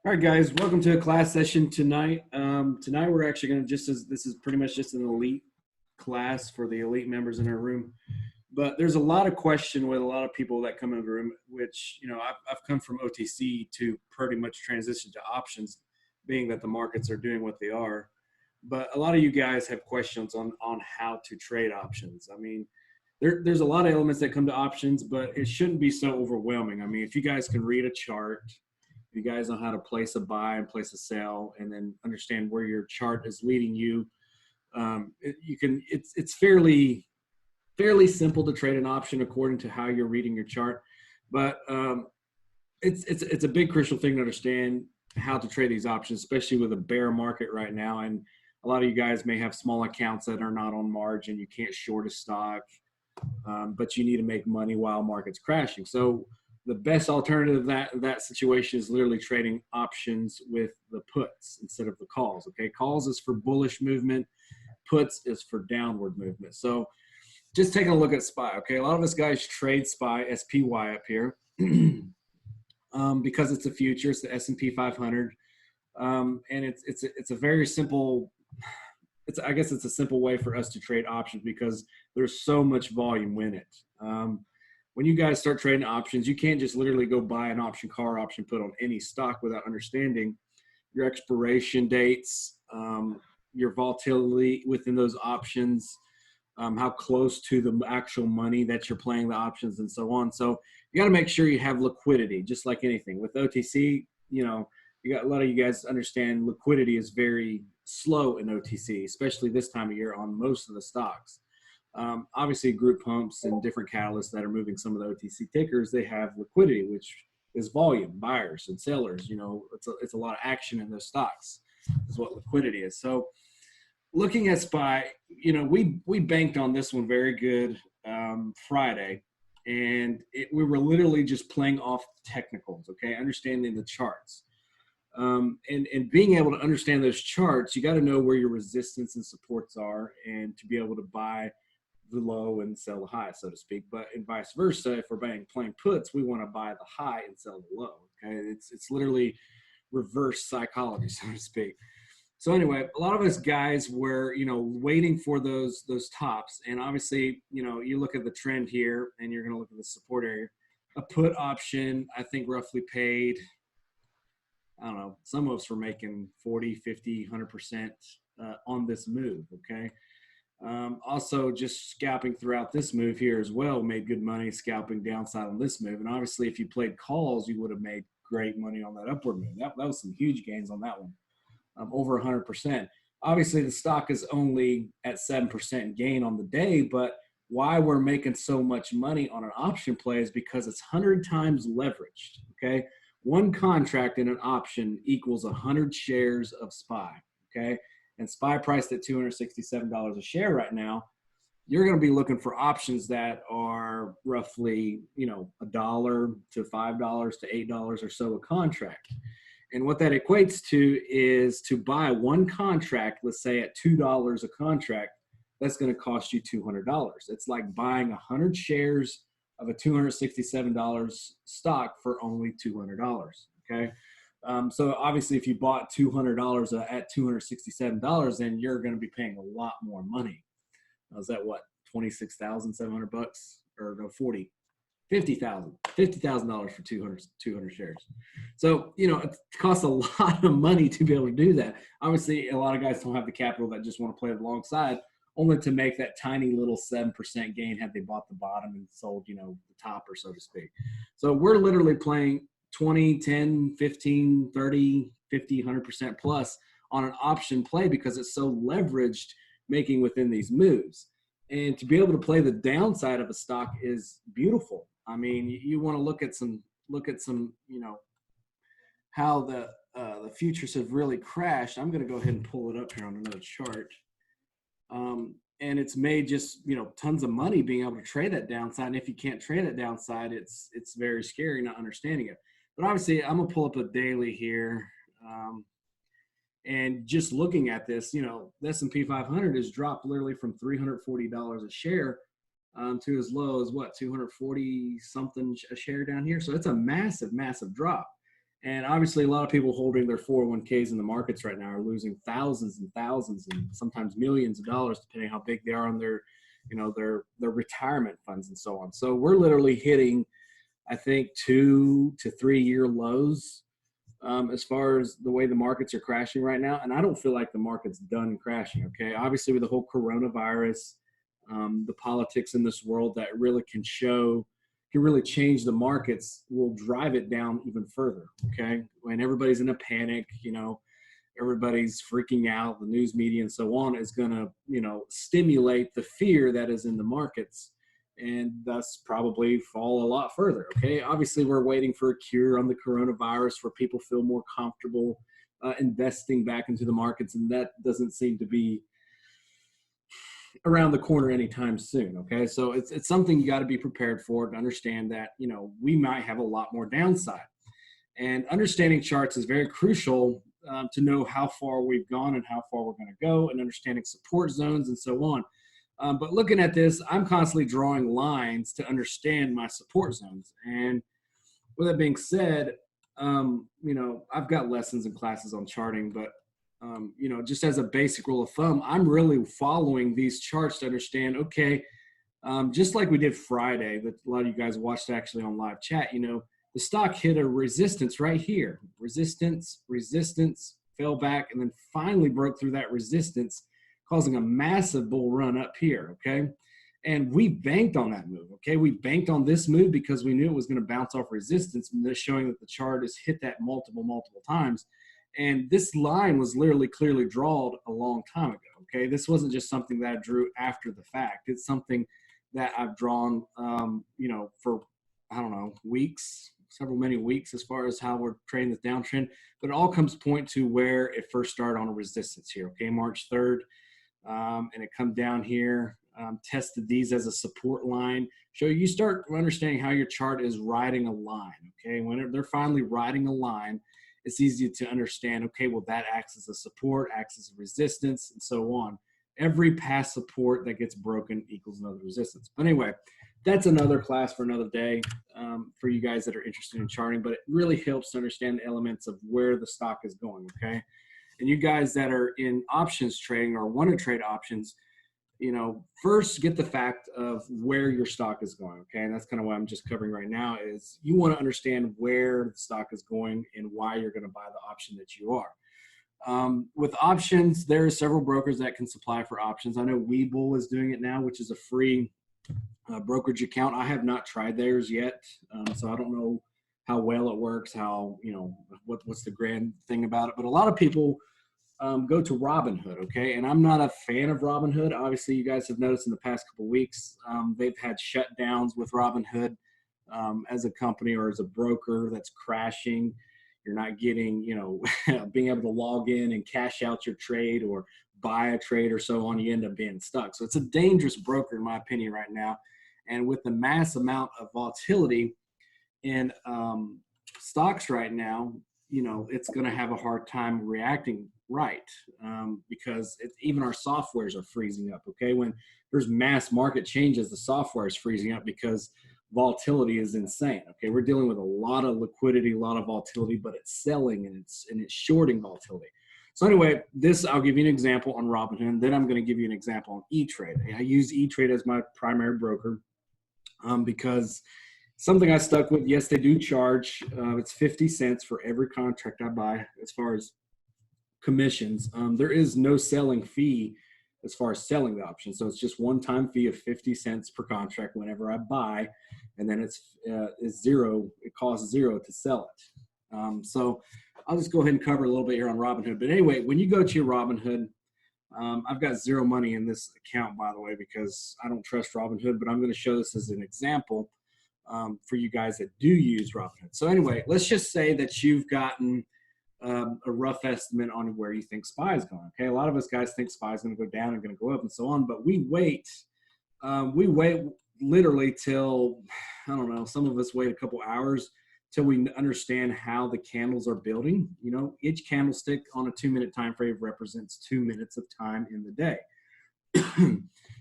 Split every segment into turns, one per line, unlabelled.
All right, guys, welcome to a class session tonight. Tonight we're actually going to this is pretty much just an elite class for the elite members in our room. But there's a lot of question with a lot of people that come into the room, which, I've come from OTC to pretty much transition to options, being that the markets are doing what they are. But a lot of you guys have questions on how to trade options. I mean, there's a lot of elements that come to options, but it shouldn't be so overwhelming. I mean, if you guys can read a chart, if you guys know how to place a buy and place a sell, and then understand where your chart is leading you, it's fairly simple to trade an option according to how you're reading your chart. But it's a big crucial thing to understand how to trade these options, especially with a bear market right now. And a lot of you guys may have small accounts that are not on margin. You can't short a stock, but you need to make money while market's crashing. So the best alternative that situation is literally trading options with the puts instead of the calls. Okay, calls is for bullish movement, puts is for downward movement. So just taking a look at SPY. Okay, a lot of us guys trade SPY, SPY up here, because it's a future. It's the S&P 500, and it's a very simple. I guess it's a simple way for us to trade options because there's so much volume in it. When you guys start trading options, you can't just literally go buy an option call or option put on any stock without understanding your expiration dates, your volatility within those options, how close to the actual money that you're playing the options, and so on. So you got to make sure you have liquidity, just like anything. With OTC, you got a lot of you guys understand liquidity is very slow in OTC, especially this time of year on most of the stocks. Obviously, group pumps and different catalysts that are moving some of the OTC tickers, they have liquidity, which is volume, buyers and sellers. It's a lot of action in those stocks is what liquidity is. So looking at SPY, we banked on this one very good Friday, and we were literally just playing off technicals, okay, understanding the charts. And being able to understand those charts, you got to know where your resistance and supports are, and to be able to buy the low and sell the high, so to speak. But and vice versa, if we're playing puts, we want to buy the high and sell the low. Okay, it's literally reverse psychology, so to speak. So anyway, a lot of us guys were waiting for those tops, and obviously you look at the trend here, and you're going to look at the support area. A put option, I think, roughly paid, I don't know, some of us were making 40, 50, 100% on this move, okay? Also, just scalping throughout this move here as well, made good money scalping downside on this move. And obviously, if you played calls, you would have made great money on that upward move. That was some huge gains on that one, over 100%. Obviously, the stock is only at 7% gain on the day, but why we're making so much money on an option play is because it's 100 times leveraged, okay? One contract in an option equals 100 shares of SPY, okay? And SPY priced at $267 a share right now. You're going to be looking for options that are roughly, $1 to $5 to $8 or so a contract. And what that equates to is to buy one contract, let's say at $2 a contract, that's going to cost you $200. It's like buying 100 shares of a $267 stock for only $200, okay? So obviously, if you bought $200 at $267, then you're going to be paying a lot more money. Is that what, $26,700 or no, $50,000 for 200 shares. So it costs a lot of money to be able to do that. Obviously, a lot of guys don't have the capital that just want to play it alongside, only to make that tiny little 7% gain had they bought the bottom and sold the top, or so to speak. So we're literally playing 20, 10, 15, 30, 50, 100% plus on an option play because it's so leveraged, making within these moves. And to be able to play the downside of a stock is beautiful. I mean, you want to look at some, how the futures have really crashed. I'm going to go ahead and pull it up here on another chart. And it's made just, tons of money being able to trade that downside. And if you can't trade that downside, it's very scary not understanding it. But obviously, I'm going to pull up a daily here. And just looking at this, the S&P 500 has dropped literally from $340 a share to as low as what, 240 something a share down here. So it's a massive, massive drop. And obviously, a lot of people holding their 401ks in the markets right now are losing thousands and thousands and sometimes millions of dollars, depending how big they are on their, their retirement funds and so on. So we're literally hitting, I think, 2 to 3 year lows as far as the way the markets are crashing right now. And I don't feel like the market's done crashing. Okay, obviously with the whole coronavirus, the politics in this world that really can really change the markets will drive it down even further. Okay, when everybody's in a panic, everybody's freaking out, the news media and so on is going to, stimulate the fear that is in the markets and thus probably fall a lot further. Okay, obviously we're waiting for a cure on the coronavirus where people feel more comfortable investing back into the markets, and that doesn't seem to be around the corner anytime soon. Okay, so it's something you got to be prepared for, to understand that we might have a lot more downside, and understanding charts is very crucial to know how far we've gone and how far we're going to go, and understanding support zones and so on. But looking at this, I'm constantly drawing lines to understand my support zones. And with that being said, I've got lessons and classes on charting, but just as a basic rule of thumb, I'm really following these charts to understand, okay, just like we did Friday, that a lot of you guys watched actually on live chat, the stock hit a resistance right here, resistance, fell back, and then finally broke through that resistance, causing a massive bull run up here, okay? And we banked on that move, okay? We banked on this move because we knew it was going to bounce off resistance, and this showing that the chart has hit that multiple times. And this line was literally clearly drawn a long time ago, okay? This wasn't just something that I drew after the fact. It's something that I've drawn, for, I don't know, many weeks as far as how we're trading this downtrend. But it all comes point to where it first started on a resistance here, okay? March 3rd. And it come down here, tested these as a support line. So you start understanding how your chart is riding a line, okay? When they're finally riding a line, it's easy to understand, okay, well, that acts as a support, acts as a resistance, and so on. Every past support that gets broken equals another resistance. But anyway, that's another class for another day for you guys that are interested in charting, but it really helps to understand the elements of where the stock is going, okay? And you guys that are in options trading or want to trade options, first get the fact of where your stock is going, okay? And that's kind of what I'm just covering right now is you want to understand where the stock is going and why you're going to buy the option that you are. With options, there are several brokers that can supply for options. I know Webull is doing it now, which is a free brokerage account. I have not tried theirs yet, so I don't know how well it works, what's the grand thing about it. But a lot of people go to Robinhood, okay? And I'm not a fan of Robinhood. Obviously, you guys have noticed in the past couple of weeks, they've had shutdowns with Robinhood as a company or as a broker that's crashing. You're not getting, being able to log in and cash out your trade or buy a trade or so on. You end up being stuck. So it's a dangerous broker, in my opinion, right now. And with the mass amount of volatility in stocks right now, it's going to have a hard time reacting right because even our softwares are freezing up, okay? When there's mass market changes, the software is freezing up because volatility is insane, okay? We're dealing with a lot of liquidity, a lot of volatility, but it's selling and it's shorting volatility. So anyway, I'll give you an example on Robinhood, and then I'm going to give you an example on Etrade. I use Etrade as my primary broker because something I stuck with. Yes, they do charge. It's 50 cents for every contract I buy as far as commissions. There is no selling fee as far as selling the option. So it's just one-time fee of 50 cents per contract whenever I buy, and then it's zero. It costs zero to sell it. So I'll just go ahead and cover a little bit here on Robinhood. But anyway, when you go to your Robinhood, I've got zero money in this account, by the way, because I don't trust Robinhood, but I'm going to show this as an example for you guys that do use Robinhood. So anyway, let's just say that you've gotten a rough estimate on where you think SPY is going. Okay, a lot of us guys think SPY is going to go down and going to go up and so on, but we wait literally till, I don't know, some of us wait a couple hours till we understand how the candles are building. Each candlestick on a 2-minute time frame represents 2 minutes of time in the day.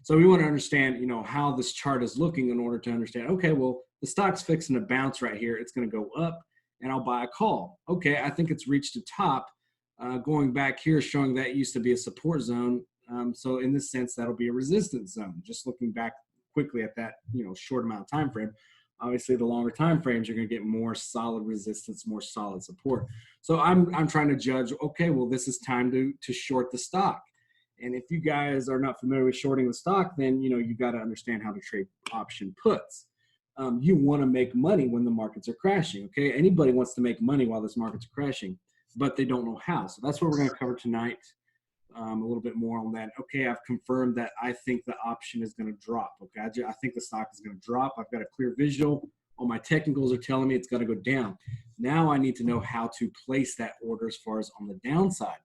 So we want to understand, how this chart is looking in order to understand, okay, well, the stock's fixing to bounce right here. It's going to go up. and I'll buy a call. Okay, I think it's reached a top. Going back here, showing that it used to be a support zone. So in this sense, that'll be a resistance zone. Just looking back quickly at that, short amount of time frame. Obviously, the longer time frames, you're going to get more solid resistance, more solid support. So I'm trying to judge. Okay, well, this is time to short the stock. And if you guys are not familiar with shorting the stock, then you got to understand how to trade option puts. You want to make money when the markets are crashing. Okay, anybody wants to make money while this market's crashing, but they don't know how. So that's what we're going to cover tonight. A little bit more on that. Okay, I've confirmed that I think the option is going to drop. Okay, I think the stock is going to drop. I've got a clear visual. All my technicals are telling me it's going to go down. Now I need to know how to place that order as far as on the downside.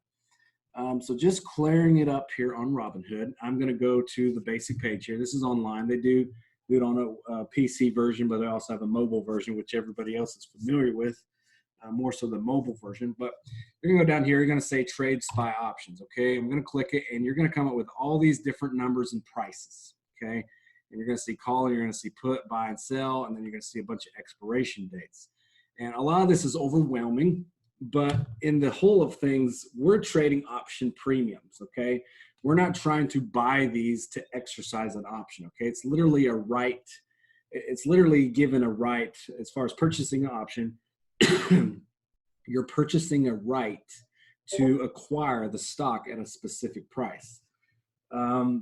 So just clearing it up here on Robinhood, I'm going to go to the basic page here. This is online. They do it on a PC version, but they also have a mobile version, which everybody else is familiar with. More so the mobile version, but you're gonna go down here, you're gonna say trade SPY options. Okay, I'm gonna click it, and you're gonna come up with all these different numbers and prices. Okay, and you're gonna see call, and you're gonna see put, buy, and sell, and then you're gonna see a bunch of expiration dates. And a lot of this is overwhelming, but in the whole of things, we're trading option premiums. Okay, we're not trying to buy these to exercise an option. Okay, it's literally a right. It's literally given a right as far as purchasing an option. You're purchasing a right to acquire the stock at a specific price.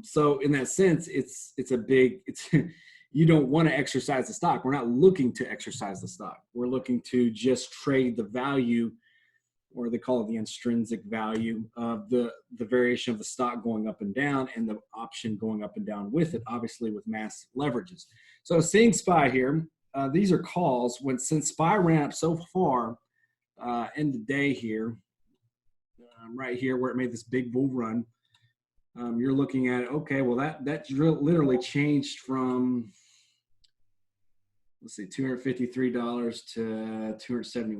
So in that sense, it's you don't want to exercise the stock. We're not looking to exercise the stock. We're looking to just trade the value, or they call it the intrinsic value of the variation of the stock going up and down, and the option going up and down with it, obviously with massive leverages. So seeing SPY here, these are calls. Since SPY ran up so far in the day here, right here where it made this big bull run, you're looking at, okay, well that literally changed from, let's see, $253 to 270.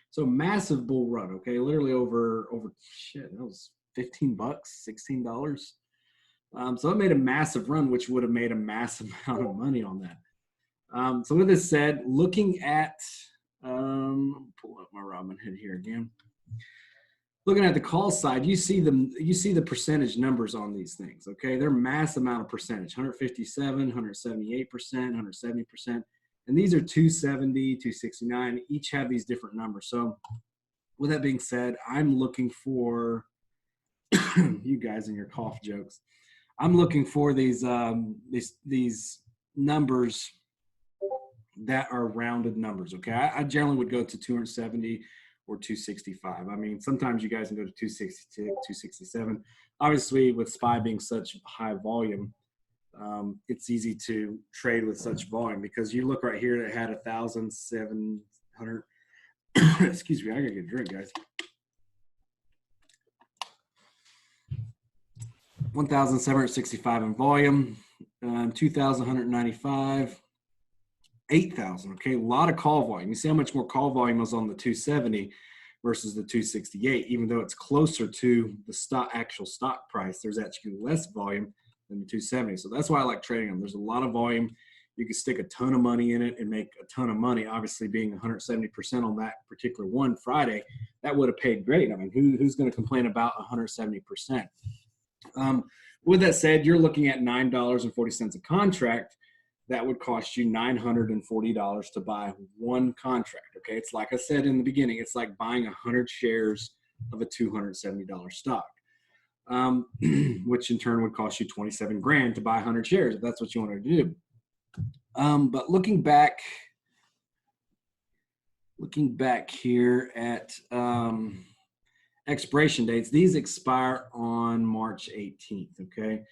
So massive bull run. Okay, literally over shit. That was $15, $16. So it made a massive run, which would have made a massive amount of money on that. So with this said, looking at, pull up my Robinhood here again. Looking at the call side, you see the percentage numbers on these things. Okay, they're mass amount of percentage: 157, 178%, 170%, and these are 270, 269. Each have these different numbers. So with that being said, I'm looking for you guys and your cough jokes. I'm looking for these numbers that are rounded numbers. Okay, I generally would go to 270 or 265. I mean, sometimes you guys can go to 266, 267. Obviously, with SPY being such high volume, it's easy to trade with such volume, because you look right here, it had 1,700. Excuse me, I gotta get a drink, guys. 1,765 in volume, 2,195, 8,000. Okay, a lot of call volume. You see how much more call volume was on the 270 versus the 268. Even though it's closer to the actual stock price, there's actually less volume than the 270. So that's why I like trading them. There's a lot of volume. You can stick a ton of money in it and make a ton of money. Obviously, being 170% on that particular one Friday, that would have paid great. I mean, who's going to complain about 170%? With that said, you're looking at $9.40 a contract. That would cost you $940 to buy one contract. Okay, it's like I said in the beginning, it's like buying 100 shares of a $270 stock, which in turn would cost you 27 grand to buy 100 shares if that's what you wanted to do. But looking back here at expiration dates, these expire on March 18th. Okay.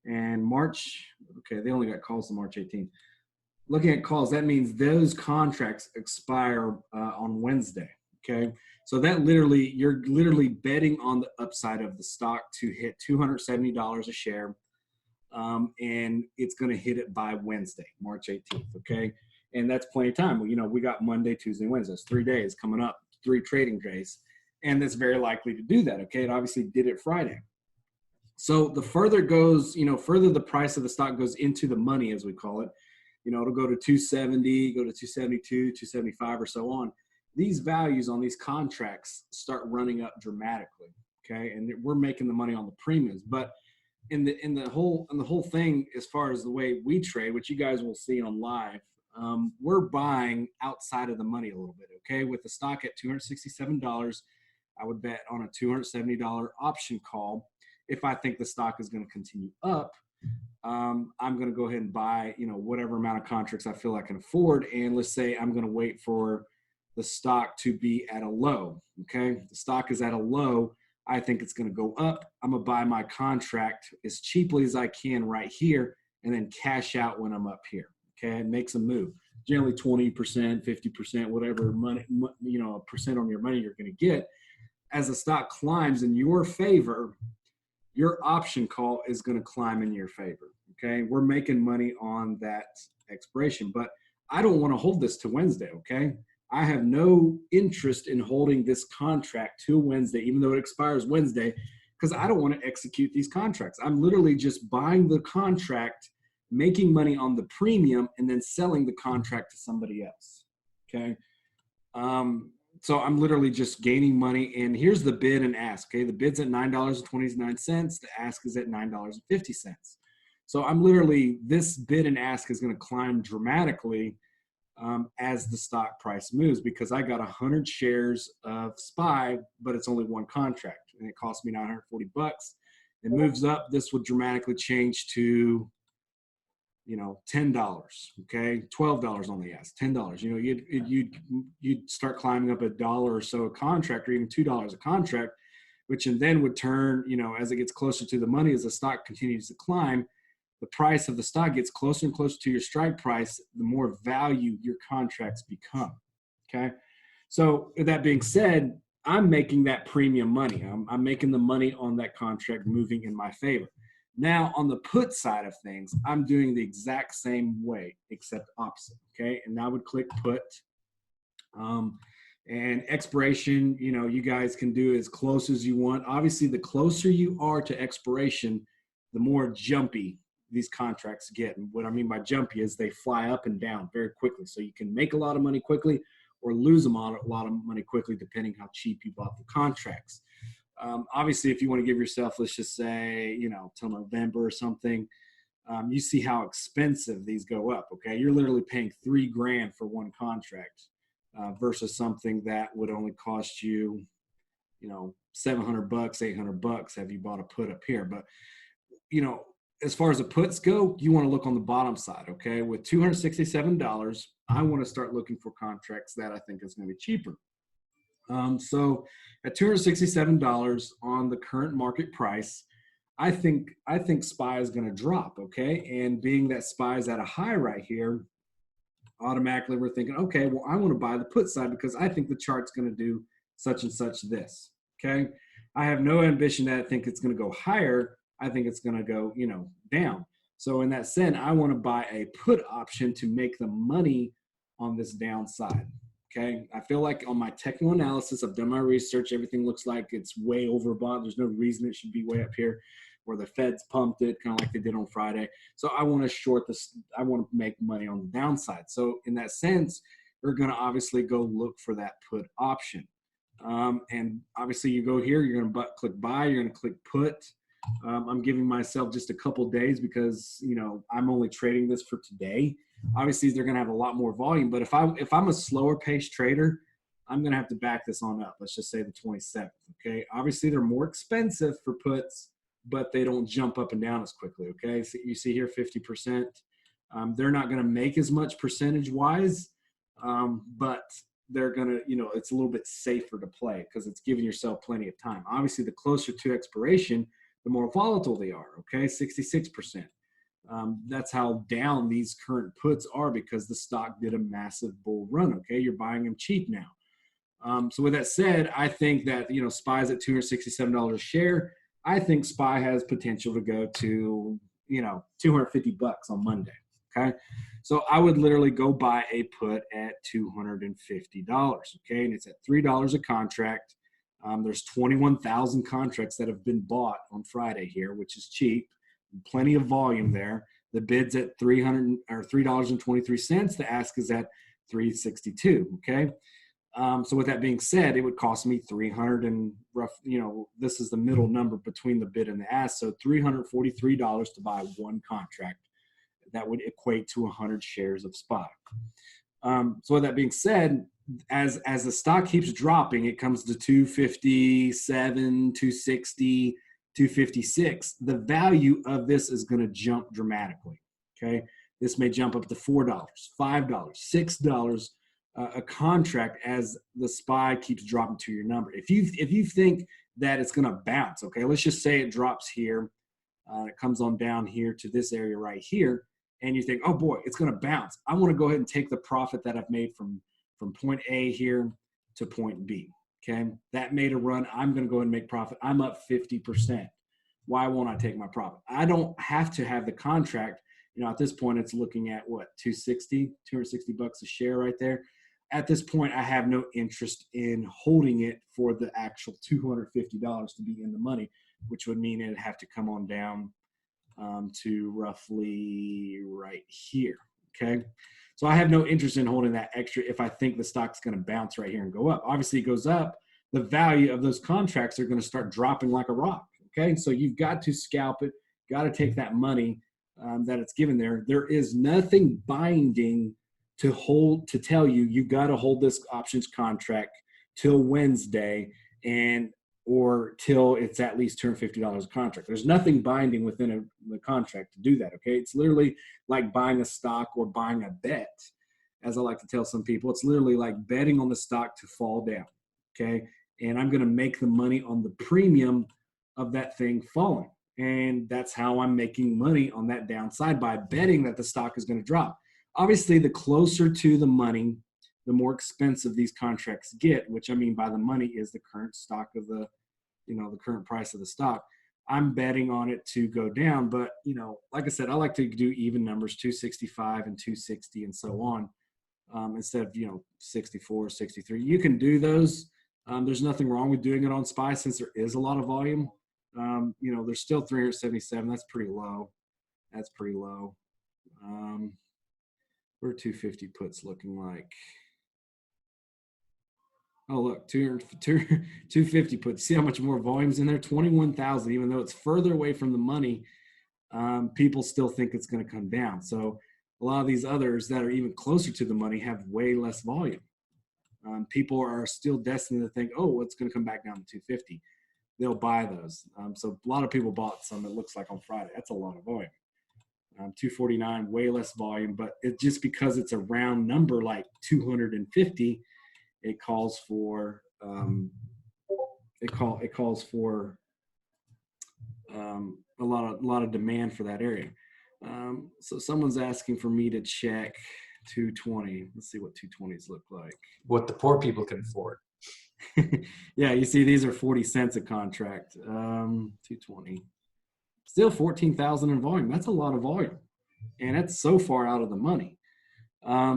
And they only got calls on March 18th. Looking at calls, that means those contracts expire on Wednesday. Okay, so that you're literally betting on the upside of the stock to hit $270 a share, and it's going to hit it by Wednesday, March 18th. Okay, and that's plenty of time. We got Monday, Tuesday, Wednesday. That's 3 days coming up, 3 trading days, and that's very likely to do that. Okay, it obviously did it Friday. So the further it goes, further the price of the stock goes into the money, as we call it, you know, it'll go to 270, go to 272, 275, or so on. These values on these contracts start running up dramatically. Okay, and we're making the money on the premiums, but in the whole thing, as far as the way we trade, which you guys will see on live, we're buying outside of the money a little bit. Okay, with the stock at $267, I would bet on a $270 option call. If I think the stock is going to continue up, I'm going to go ahead and buy, you know, whatever amount of contracts I feel I can afford. And let's say I'm going to wait for the stock to be at a low. Okay, the stock is at a low. I think it's going to go up. I'm going to buy my contract as cheaply as I can right here and then cash out when I'm up here. Okay, and make some move. Generally 20%, 50%, whatever money, you know, a percent on your money you're going to get. As the stock climbs in your favor, your option call is going to climb in your favor. Okay, we're making money on that expiration, but I don't want to hold this to Wednesday. Okay, I have no interest in holding this contract till Wednesday, even though it expires Wednesday, because I don't want to execute these contracts. I'm literally just buying the contract, making money on the premium, and then selling the contract to somebody else. Okay. So I'm literally just gaining money. And here's the bid and ask. Okay. The bid's at $9.29. The ask is at $9.50. So I'm literally, this bid and ask is going to climb dramatically as the stock price moves, because I got 100 shares of SPY, but it's only one contract and it cost me $940. It moves up. This would dramatically change to, you know, $10, okay, $12 on the ask, $10. You know, you'd start climbing up $1 or so a contract, or even $2 a contract, which and then would turn, you know, as it gets closer to the money, as the stock continues to climb, the price of the stock gets closer and closer to your strike price, the more value your contracts become. Okay. So with that being said, I'm making that premium money. I'm making the money on that contract moving in my favor. Now on the put side of things, I'm doing the exact same way, except opposite. Okay. And I would click put. And expiration, you know, you guys can do as close as you want. Obviously, the closer you are to expiration, the more jumpy these contracts get. And what I mean by jumpy is they fly up and down very quickly. So you can make a lot of money quickly or lose a lot of money quickly, depending how cheap you bought the contracts. Obviously, if you want to give yourself, let's just say, you know, till November or something, you see how expensive these go up. Okay. You're literally paying $3,000 for one contract versus something that would only cost you, you know, $700, $800 have you bought a put up here. But, you know, as far as the puts go, you want to look on the bottom side. Okay. With $267, I want to start looking for contracts that I think is going to be cheaper. So at $267 on the current market price, I think SPY is going to drop. Okay. And being that SPY is at a high right here, automatically we're thinking, okay, well, I want to buy the put side because I think the chart's going to do such and such this. Okay. I have no ambition that I think it's going to go higher. I think it's going to go, you know, down. So in that sense, I want to buy a put option to make the money on this downside. Okay. I feel like on my technical analysis, I've done my research. Everything looks like it's way overbought. There's no reason it should be way up here, where the Feds pumped it kind of like they did on Friday. So I want to short this. I want to make money on the downside. So in that sense, you're going to obviously go look for that put option. And obviously you go here, you're going to click buy, you're going to click put. I'm giving myself just a couple days because, you know, I'm only trading this for today. Obviously they're going to have a lot more volume, but if I'm a slower paced trader, I'm going to have to back this on up. Let's just say the 27th. Okay. Obviously they're more expensive for puts, but they don't jump up and down as quickly. Okay. So you see here, 50%. They're not going to make as much percentage wise, but they're going to, you know, it's a little bit safer to play because it's giving yourself plenty of time. Obviously the closer to expiration, the more volatile they are. Okay. 66%. That's how down these current puts are because the stock did a massive bull run. Okay. You're buying them cheap now. So with that said, I think that, you know, SPY's at $267 a share. I think SPY has potential to go to, you know, $250 on Monday. Okay. So I would literally go buy a put at $250. Okay. And it's at $3 a contract. There's 21,000 contracts that have been bought on Friday here, which is cheap. Plenty of volume there. The bid's at $3.23. The ask is at $3.62. Okay. So with that being said, it would cost me 300 and rough, this is the middle number between the bid and the ask. So $343 to buy one contract. That would equate to 100 shares of SPY. So with that being said, as the stock keeps dropping, it comes to 257, 260, 256. The value of this is going to jump dramatically. Okay. This may jump up to $4, $5, $6 a contract as the SPY keeps dropping to your number. If you think that it's going to bounce, okay, let's just say it drops here, it comes on down here to this area right here, and you think, oh boy, it's going to bounce. I want to go ahead and take the profit that I've made from point A here to point B. Okay, that made a run. I'm going to go ahead and make profit. I'm up 50%. Why won't I take my profit? I don't have to have the contract. At this point, it's looking at what, 260 bucks a share right there. At this point, I have no interest in holding it for the actual $250 to be in the money, which would mean it'd have to come on down to roughly right here. Okay. So I have no interest in holding that extra if I think the stock's going to bounce right here and go up. Obviously, it goes up. The value of those contracts are going to start dropping like a rock. Okay. So you've got to scalp it, got to take that money that it's given there. There is nothing binding to tell you've got to hold this options contract till Wednesday or till it's at least $250 a contract. There's nothing binding within the contract to do that. Okay. It's literally like buying a stock or buying a bet. As I like to tell some people, it's literally like betting on the stock to fall down. Okay. And I'm going to make the money on the premium of that thing falling. And that's how I'm making money on that downside, by betting that the stock is going to drop. Obviously, the closer to the money, the more expensive these contracts get, which I mean by the money is the current stock of the current price of the stock. I'm betting on it to go down. But, like I said, I like to do even numbers, 265 and 260 and so on, instead of, 64, 63. You can do those. There's nothing wrong with doing it on SPY since there is a lot of volume. There's still 377. That's pretty low. What are 250 puts looking like? Oh, look, 250 puts. See how much more volume's in there? 21,000. Even though it's further away from the money, people still think it's going to come down. So a lot of these others that are even closer to the money have way less volume. People are still destined to think, oh, it's going to come back down to 250. They'll buy those. So a lot of people bought some, it looks like, on Friday. That's a lot of volume. 249, way less volume, but it just because it's a round number like 250, it calls for a lot of demand for that area. So someone's asking for me to check 220. Let's see what 220s look like.
What the poor people can afford.
Yeah, you see these are 40 cents a contract. 220. Still 14,000 in volume. That's a lot of volume. And that's so far out of the money.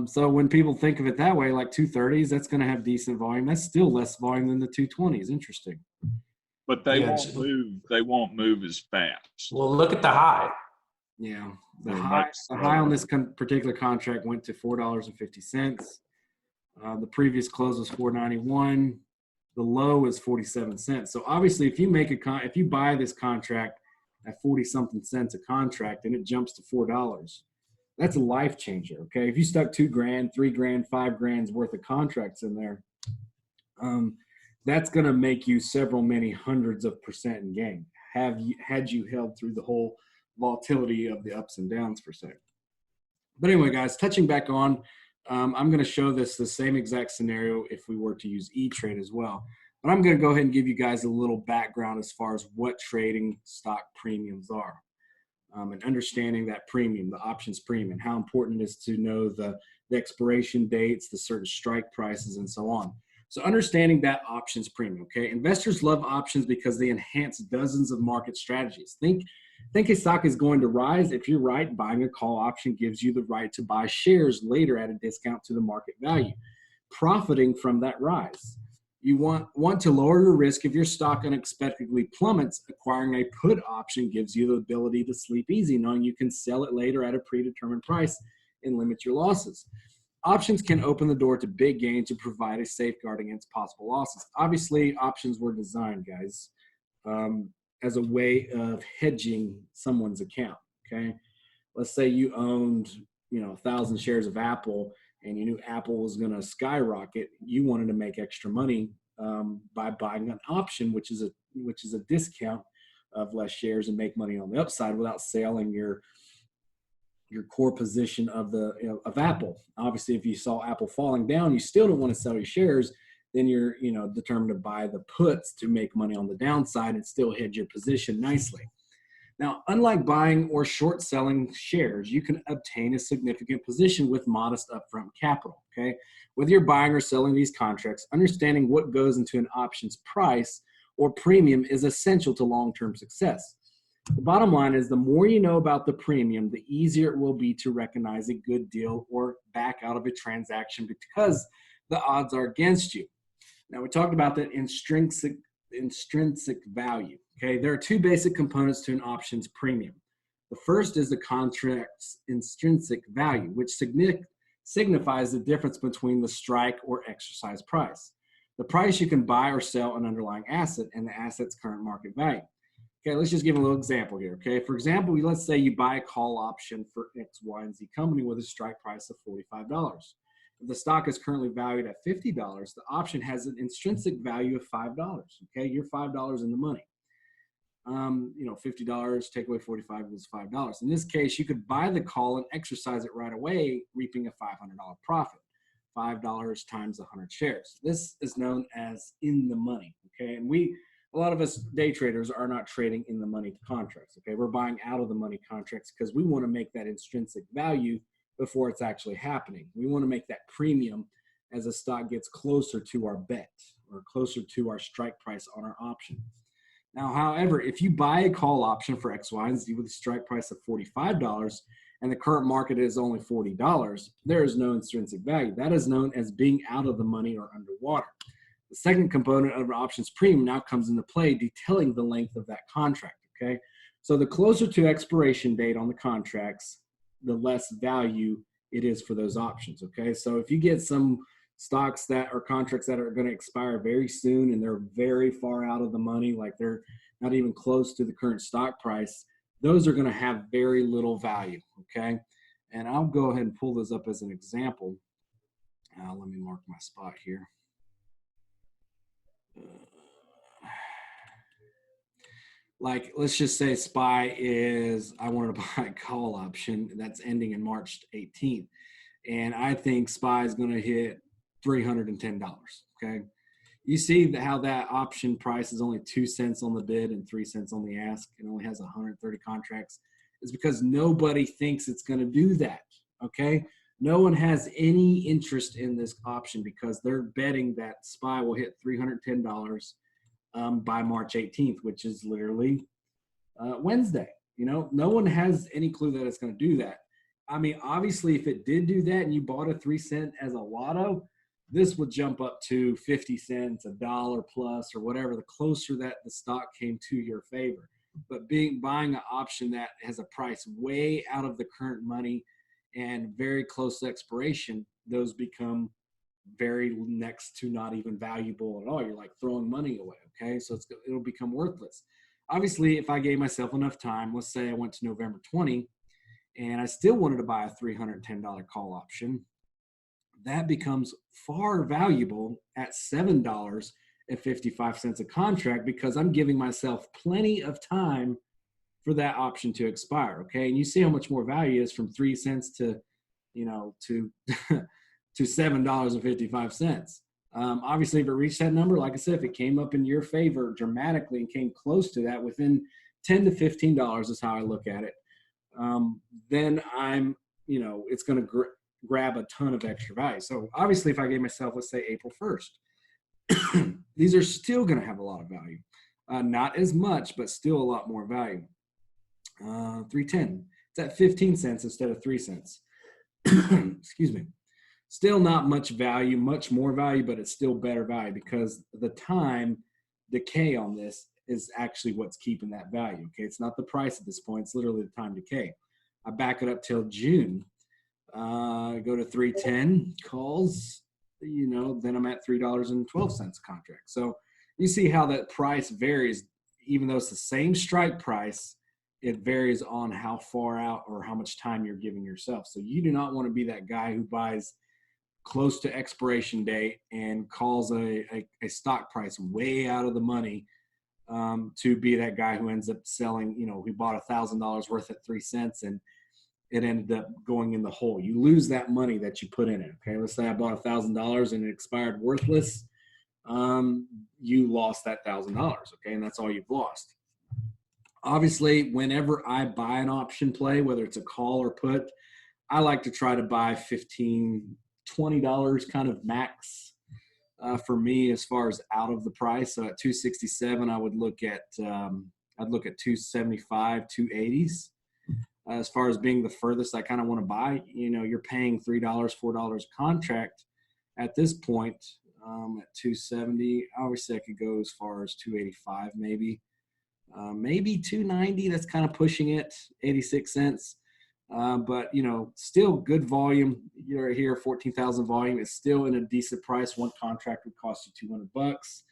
So when people think of it that way, like 230s, that's going to have decent volume. That's still less volume than the 220s. Interesting.
But they won't move. They won't move as fast.
Well, look at the high.
Yeah. The high on this particular contract went to $4.50. The previous close was $4.91. The low is 47 cents. So obviously, if you buy this contract at 40 something cents a contract and it jumps to $4, that's a life changer. Okay. If you stuck $2,000, $3,000, $5,000 worth of contracts in there, that's going to make you many hundreds of percent in gain. Had you held through the whole volatility of the ups and downs per se. But anyway, guys, touching back on, I'm going to show the same exact scenario if we were to use Etrade as well. But I'm going to go ahead and give you guys a little background as far as what trading stock premiums are, and understanding that premium, the options premium, how important it is to know the expiration dates, the certain strike prices, and so on. So understanding that options premium, okay? Investors love options because they enhance dozens of market strategies. Think a stock is going to rise. If you're right, buying a call option gives you the right to buy shares later at a discount to the market value, profiting from that rise. You want to lower your risk if your stock unexpectedly plummets. Acquiring a put option gives you the ability to sleep easy, knowing you can sell it later at a predetermined price and limit your losses. Options can open the door to big gains and provide a safeguard against possible losses. Obviously, options were designed, guys, as a way of hedging someone's account. Okay, let's say you owned 1,000 shares of Apple, and you knew Apple was going to skyrocket. You wanted to make extra money by buying an option, which is a discount of less shares, and make money on the upside without selling your core position of of Apple. Obviously, if you saw Apple falling down, you still don't want to sell your shares. Then you're determined to buy the puts to make money on the downside and still hedge your position nicely. Now, unlike buying or short selling shares, you can obtain a significant position with modest upfront capital. Okay, whether you're buying or selling these contracts, understanding what goes into an option's price or premium is essential to long-term success. The bottom line is, the more you know about the premium, the easier it will be to recognize a good deal or back out of a transaction because the odds are against you. Now, we talked about that intrinsic value. Okay, there are two basic components to an options premium. The first is the contract's intrinsic value, which signifies the difference between the strike or exercise price, the price you can buy or sell an underlying asset, and the asset's current market value. Okay, let's just give a little example here. Okay, for example, let's say you buy a call option for X, Y, and Z company with a strike price of $45. If the stock is currently valued at $50, the option has an intrinsic value of $5. Okay, you're $5 in the money. $50, take away 45 is $5. In this case, you could buy the call and exercise it right away, reaping a $500 profit. $5 times 100 shares. This is known as in the money. Okay, and a lot of us day traders are not trading in the money contracts. Okay, we're buying out of the money contracts because we want to make that intrinsic value before it's actually happening. We want to make that premium as a stock gets closer to our bet or closer to our strike price on our option. Now, however, if you buy a call option for X, Y, and Z with a strike price of $45 and the current market is only $40, there is no intrinsic value. That is known as being out of the money or underwater. The second component of an options premium now comes into play, detailing the length of that contract. Okay, so the closer to expiration date on the contracts, the less value it is for those options. Okay, so if you get some stocks that are contracts that are going to expire very soon and they're very far out of the money, like they're not even close to the current stock price, those are going to have very little value. Okay, and I'll go ahead and pull those up as an example. Let me mark my spot here. Like, let's just say SPY is, I wanted to buy a call option that's ending in March 18th. And I think SPY is going to hit $310. Okay. You see how that option price is only 2 cents on the bid and 3 cents on the ask. It only has 130 contracts. It's because nobody thinks it's going to do that. Okay. No one has any interest in this option because they're betting that SPY will hit $310 by March 18th, which is literally Wednesday. No one has any clue that it's going to do that. I mean, obviously, if it did do that and you bought a 3 cent as a lotto, this would jump up to 50 cents, $1 plus, or whatever, the closer that the stock came to your favor. But buying an option that has a price way out of the current money and very close to expiration, those become very next to not even valuable at all. You're like throwing money away. Okay, so it'll become worthless. Obviously, if I gave myself enough time, let's say I went to November 20 and I still wanted to buy a $310 call option, that becomes far valuable at $7.55 a contract because I'm giving myself plenty of time for that option to expire. Okay, and you see how much more value is from 3 cents to to $7.55. Obviously, if it reached that number, like I said, if it came up in your favor dramatically and came close to that within $10 to $15 is how I look at it, then it's going to grab a ton of extra value. So obviously, if I gave myself, let's say April 1st, these are still going to have a lot of value. Not as much, but still a lot more value. 310. It's at 15 cents instead of 3 cents. Excuse me. Still not much value, much more value, but it's still better value because the time decay on this is actually what's keeping that value. Okay, it's not the price at this point, it's literally the time decay. I back it up till June, go to 310 calls, then I'm at $3.12 a contract. So you see how that price varies. Even though it's the same strike price, it varies on how far out or how much time you're giving yourself. So you do not want to be that guy who buys close to expiration date and calls a stock price way out of the money, to be that guy who ends up selling, who bought $1,000 worth at 3 cents and it ended up going in the hole. You lose that money that you put in it. Okay, let's say I bought $1,000 and it expired worthless. You lost that $1,000. Okay, and that's all you've lost. Obviously, whenever I buy an option play, whether it's a call or put, I like to try to buy $15, $20 kind of max for me as far as out of the price. So at 267, I would look at I'd look at 275, 280s. As far as being the furthest I kind of want to buy, you're paying $3, $4 a contract at this point. At 270, obviously I could go as far as 285, maybe 290. That's kind of pushing it, 86 cents. But still good volume. You're here, 14,000 volume. It's still in a decent price. One contract would cost you $200.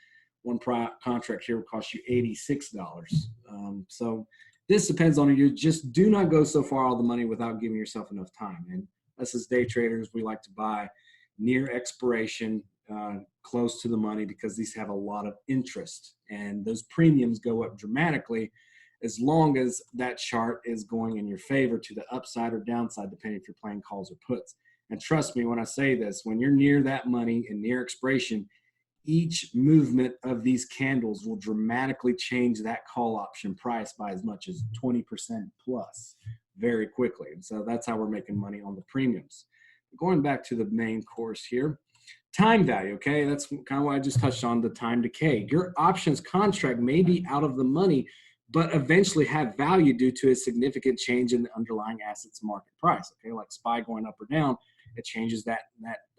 One contract here would cost you $86. So this depends on you. Just do not go so far out of the money without giving yourself enough time. And us as day traders, we like to buy near expiration, close to the money, because these have a lot of interest and those premiums go up dramatically as long as that chart is going in your favor to the upside or downside, depending if you're playing calls or puts. And trust me when I say this, when you're near that money and near expiration, each movement of these candles will dramatically change that call option price by as much as 20% plus very quickly. And so that's how we're making money on the premiums. Going back to the main course here, time value, okay? That's kind of what I just touched on, the time decay. Your options contract may be out of the money, but eventually have value due to a significant change in the underlying asset's market price, okay? Like SPY going up or down, it changes that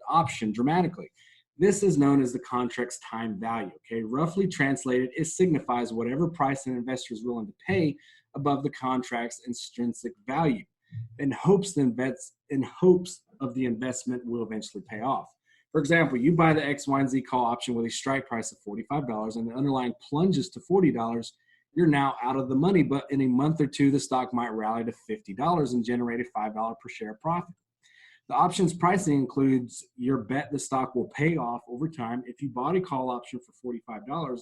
option dramatically. This is known as the contract's time value, okay? Roughly translated, it signifies whatever price an investor is willing to pay above the contract's intrinsic value in hopes of the investment will eventually pay off. For example, you buy the X, Y, and Z call option with a strike price of $45 and the underlying plunges to $40, you're now out of the money, but in a month or two, the stock might rally to $50 and generate a $5 per share profit. The options pricing includes your bet the stock will pay off over time. If you bought a call option for $45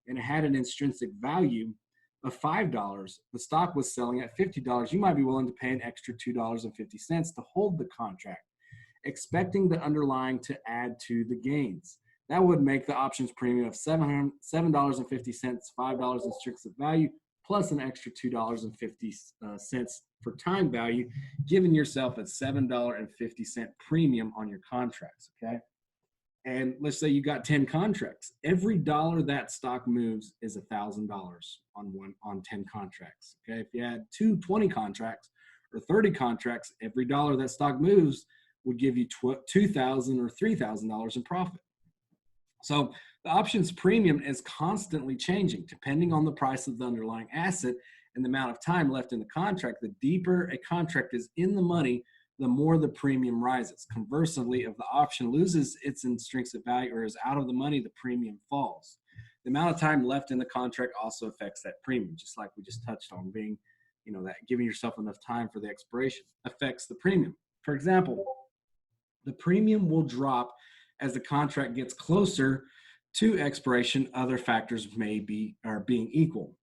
and it had an intrinsic value of $5, the stock was selling at $50, you might be willing to pay an extra $2.50 to hold the contract, expecting the underlying to add to the gains. That would make the options premium of $7.50, $5 intrinsic value, plus an extra $2.50 for time value, giving yourself a $7.50 premium on your contracts, okay? And let's say you got 10 contracts. Every dollar that stock moves is $1,000 on 10 contracts, okay? If you had 20 contracts or 30 contracts, every dollar that stock moves would give you $2,000 or $3,000 in profit. So the options premium is constantly changing depending on the price of the underlying asset and the amount of time left in the contract. The deeper a contract is in the money, the more the premium rises. Conversely, if the option loses its intrinsic value or is out of the money, the premium falls. The amount of time left in the contract also affects that premium, just like we just touched on, being, that giving yourself enough time for the expiration affects the premium. For example, the premium will drop as the contract gets closer to expiration. Other factors are being equal.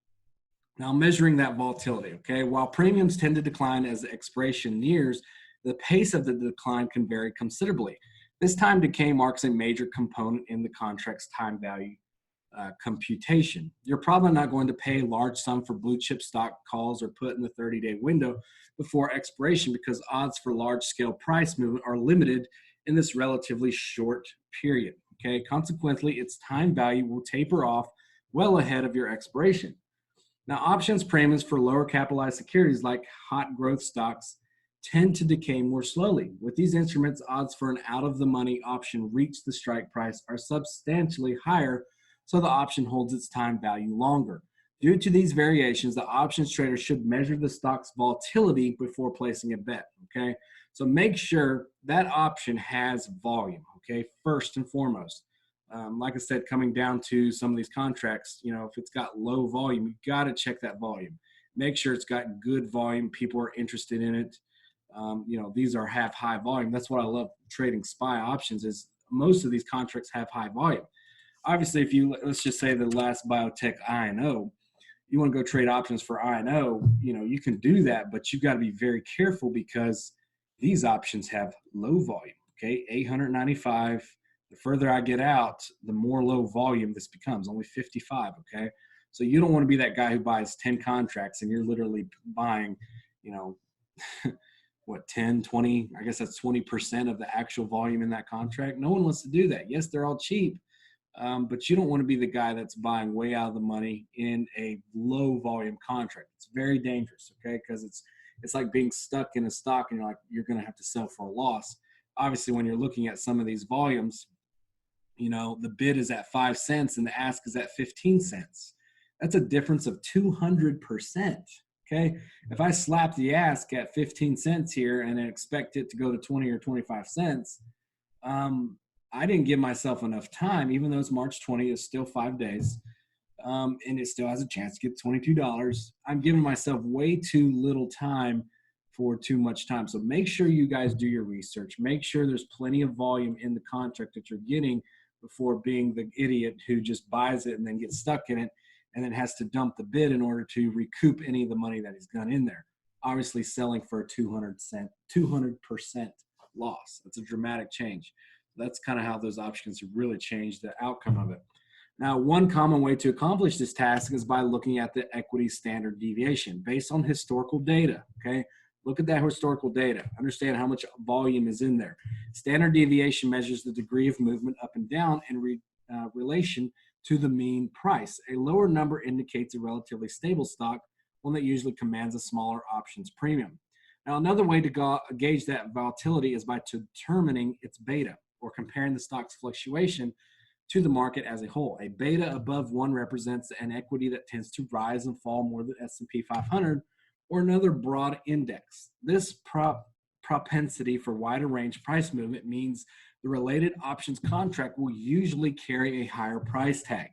Now, measuring that volatility, okay? While premiums tend to decline as the expiration nears, the pace of the decline can vary considerably. This time decay marks a major component in the contract's time value computation. You're probably not going to pay a large sum for blue chip stock calls or put in the 30-day window before expiration because odds for large-scale price movement are limited in this relatively short period, okay? Consequently, its time value will taper off well ahead of your expiration. Now, options premiums for lower capitalized securities like hot growth stocks tend to decay more slowly. With these instruments, odds for an out-of-the-money option reach the strike price are substantially higher, so the option holds its time value longer. Due to these variations, the options trader should measure the stock's volatility before placing a bet, okay? So make sure that option has volume, okay, first and foremost. Like I said, coming down to some of these contracts, you know, if it's got low volume, you got to check that volume. Make sure it's got good volume. People are interested in it. You know, these have high volume. That's what I love trading SPY options is most of these contracts have high volume. Obviously, if you, let's just say the last biotech INO, you want to go trade options for INO, you know, you can do that, but you've got to be very careful because these options have low volume, okay? 895. The further I get out, the more low volume this becomes, only 55, okay? So you don't want to be that guy who buys 10 contracts and you're literally buying, you know, what, 10, 20, I guess that's 20% of the actual volume in that contract. No one wants to do that. Yes, they're all cheap, but you don't want to be the guy that's buying way out of the money in a low volume contract. It's very dangerous, okay? Because it's like being stuck in a stock and you're going to have to sell for a loss. Obviously, when you're looking at some of these volumes, you know, the bid is at 5 cents and the ask is at 15 cents. That's a difference of 200%. Okay. If I slap the ask at 15 cents here and expect it to go to 20 or 25 cents, I didn't give myself enough time, even though it's March 20th, it's still 5 days. And it still has a chance to get $22. I'm giving myself way too little time for too much time. So make sure you guys do your research. Make sure there's plenty of volume in the contract that you're getting before being the idiot who just buys it and then gets stuck in it and then has to dump the bid in order to recoup any of the money that he's got in there. Obviously selling for a 200% loss. That's a dramatic change. That's kind of how those options have really changed the outcome of it. Now, one common way to accomplish this task is by looking at the equity standard deviation based on historical data, okay? Look at that historical data. Understand how much volume is in there. Standard deviation measures the degree of movement up and down in relation to the mean price. A lower number indicates a relatively stable stock, one that usually commands a smaller options premium. Now, another way to gauge that volatility is by determining its beta, or comparing the stock's fluctuation to the market as a whole. A beta above 1 represents an equity that tends to rise and fall more than S&P 500 or another broad index. This propensity for wider range price movement means the related options contract will usually carry a higher price tag.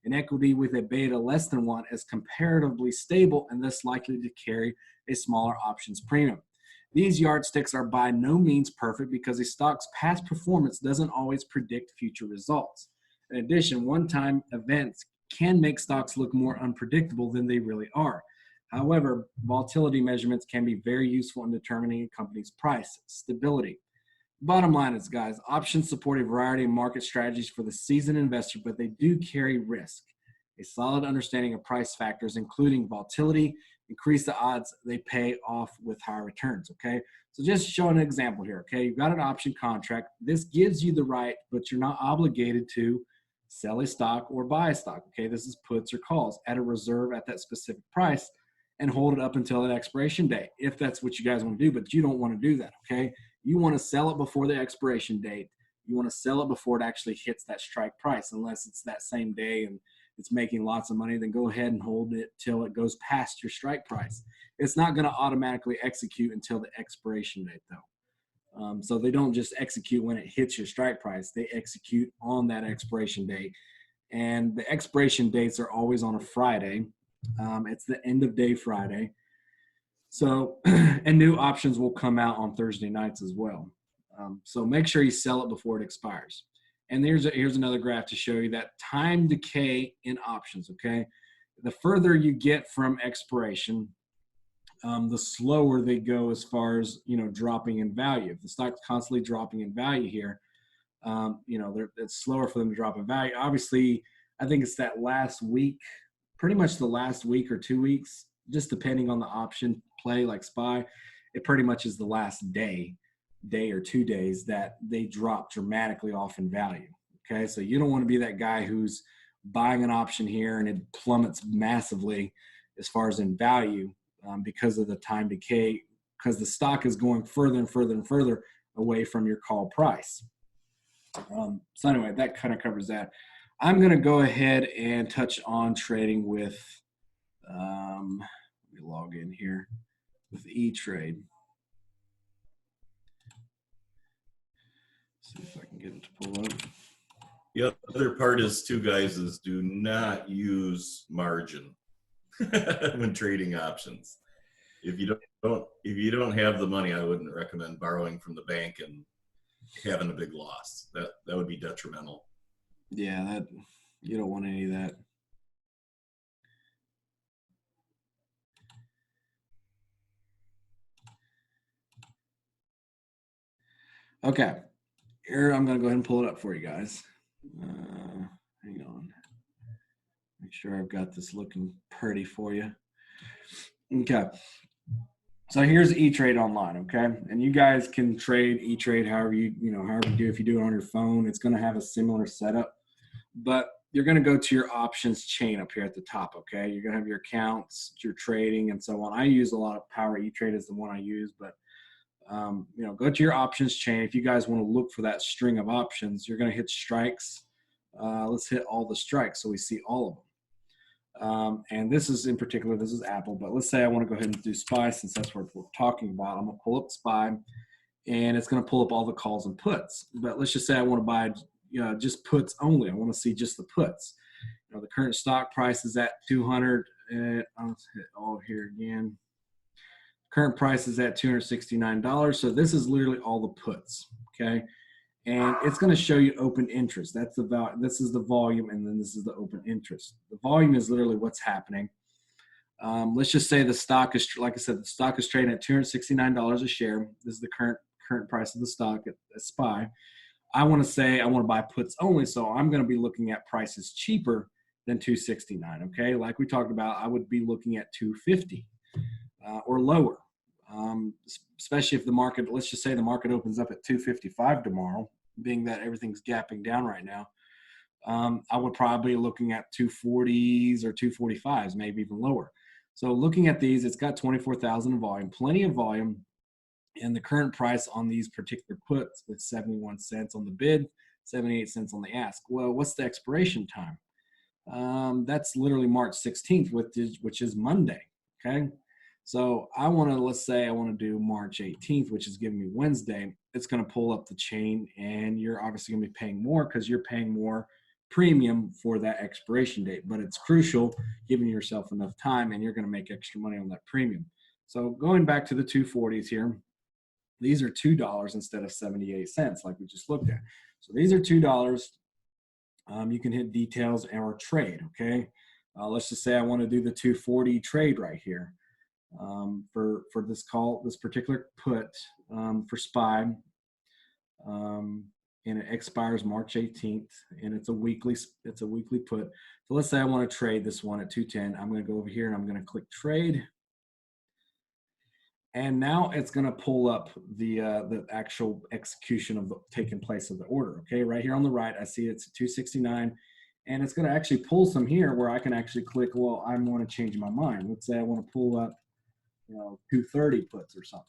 An equity with a beta less than 1 is comparatively stable and thus likely to carry a smaller options premium. These yardsticks are by no means perfect because a stock's past performance doesn't always predict future results. In addition, one-time events can make stocks look more unpredictable than they really are. However, volatility measurements can be very useful in determining a company's price stability. Bottom line is, guys, options support a variety of market strategies for the seasoned investor, but they do carry risk. A solid understanding of price factors, including volatility, increase the odds they pay off with higher returns, okay? So just showing an example here, okay? You've got an option contract. This gives you the right, but you're not obligated to sell a stock or buy a stock, okay? This is puts or calls at a reserve at that specific price and hold it up until that expiration date, if that's what you guys want to do, but you don't want to do that, okay? You want to sell it before the expiration date. You want to sell it before it actually hits that strike price, unless it's that same day and it's making lots of money, then go ahead and hold it till it goes past your strike price. It's not going to automatically execute until the expiration date, though. So they don't just execute when it hits your strike price. They execute on that expiration date. And the expiration dates are always on a Friday. It's the end of day Friday. So, and new options will come out on Thursday nights as well. So make sure you sell it before it expires. And here's another graph to show you that time decay in options, okay? The further you get from expiration, the slower they go as far as, you know, dropping in value. If the stock's constantly dropping in value here, you know, it's slower for them to drop in value. Obviously, I think it's that last week, pretty much the last week or 2 weeks, just depending on the option play like SPY, it pretty much is the last day or 2 days that they drop dramatically off in value. Okay, so you don't want to be that guy who's buying an option here and it plummets massively as far as in value because of the time decay because the stock is going further and further and further away from your call price. So anyway, that kind of covers that. I'm going to go ahead and touch on trading with, let me log in here with Etrade. See if I can get it to pull up.
The other part is too, guys, is do not use margin when trading options. If you don't have the money, I wouldn't recommend borrowing from the bank and having a big loss. That would be detrimental.
Yeah, that you don't want any of that. Okay, here I'm going to go ahead and pull it up for you guys. Hang on. Make sure I've got this looking pretty for you. Okay. So here's E-Trade online, okay? And you guys can trade E-Trade however you do. If you do it on your phone, it's going to have a similar setup. But you're going to go to your options chain up here at the top, okay? You're going to have your accounts, your trading, and so on. I use a lot of Power E-Trade is the one I use, but go to your options chain. If you guys want to look for that string of options, you're going to hit strikes. Let's hit all the strikes so we see all of them. And this is in particular, this is Apple, but let's say I want to go ahead and do SPY since that's what we're talking about. I'm going to pull up SPY and it's going to pull up all the calls and puts. But let's just say I want to buy just puts only. I want to see just the puts. The current stock price is at 200. I'll hit all here again. Current price is at $269. So this is literally all the puts, okay? And it's going to show you open interest. That's the value. This is the volume, and then this is the open interest. The volume is literally what's happening. Let's just say the stock is, like I said, the stock is trading at $269 a share. This is the current price of the stock at SPY. I want to buy puts only, so I'm going to be looking at prices cheaper than $269. Okay, like we talked about, I would be looking at $250 or lower. Especially if the market, let's just say the market opens up at 255 tomorrow, being that everything's gapping down right now, I would probably be looking at 240s or 245s, maybe even lower. So looking at these, it's got 24,000 in volume, plenty of volume, and the current price on these particular puts is 71 cents on the bid, 78 cents on the ask. Well, what's the expiration time? That's literally March 16th, which is Monday, okay? So let's say I want to do March 18th, which is giving me Wednesday. It's going to pull up the chain, and you're obviously going to be paying more because you're paying more premium for that expiration date. But it's crucial giving yourself enough time, and you're going to make extra money on that premium. So going back to the 240s here, these are $2 instead of 78 cents like we just looked at. So these are $2. You can hit details or trade, okay? Let's just say I want to do the 240 trade right here. For this particular put for SPY, and it expires March 18th, and it's a weekly put. So let's say I want to trade this one at 210. I'm going to go over here and I'm going to click trade, and now it's going to pull up the actual execution of the taking place of the order. Okay, right here on the right, I see it's 269. And it's going to actually pull some here where I can actually click, well, I want to change my mind. Let's say I want to pull up 230 puts or something.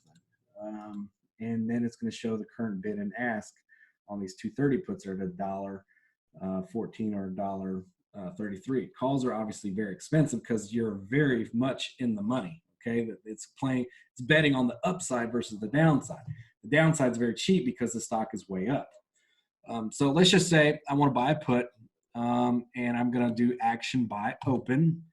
And then it's going to show the current bid and ask on these 230 puts are at $1.14 or $1.33. Calls are obviously very expensive because you're very much in the money. Okay, it's betting on the upside versus the downside. The downside is very cheap because the stock is way up. So let's just say I want to buy a put, and I'm going to do action buy open.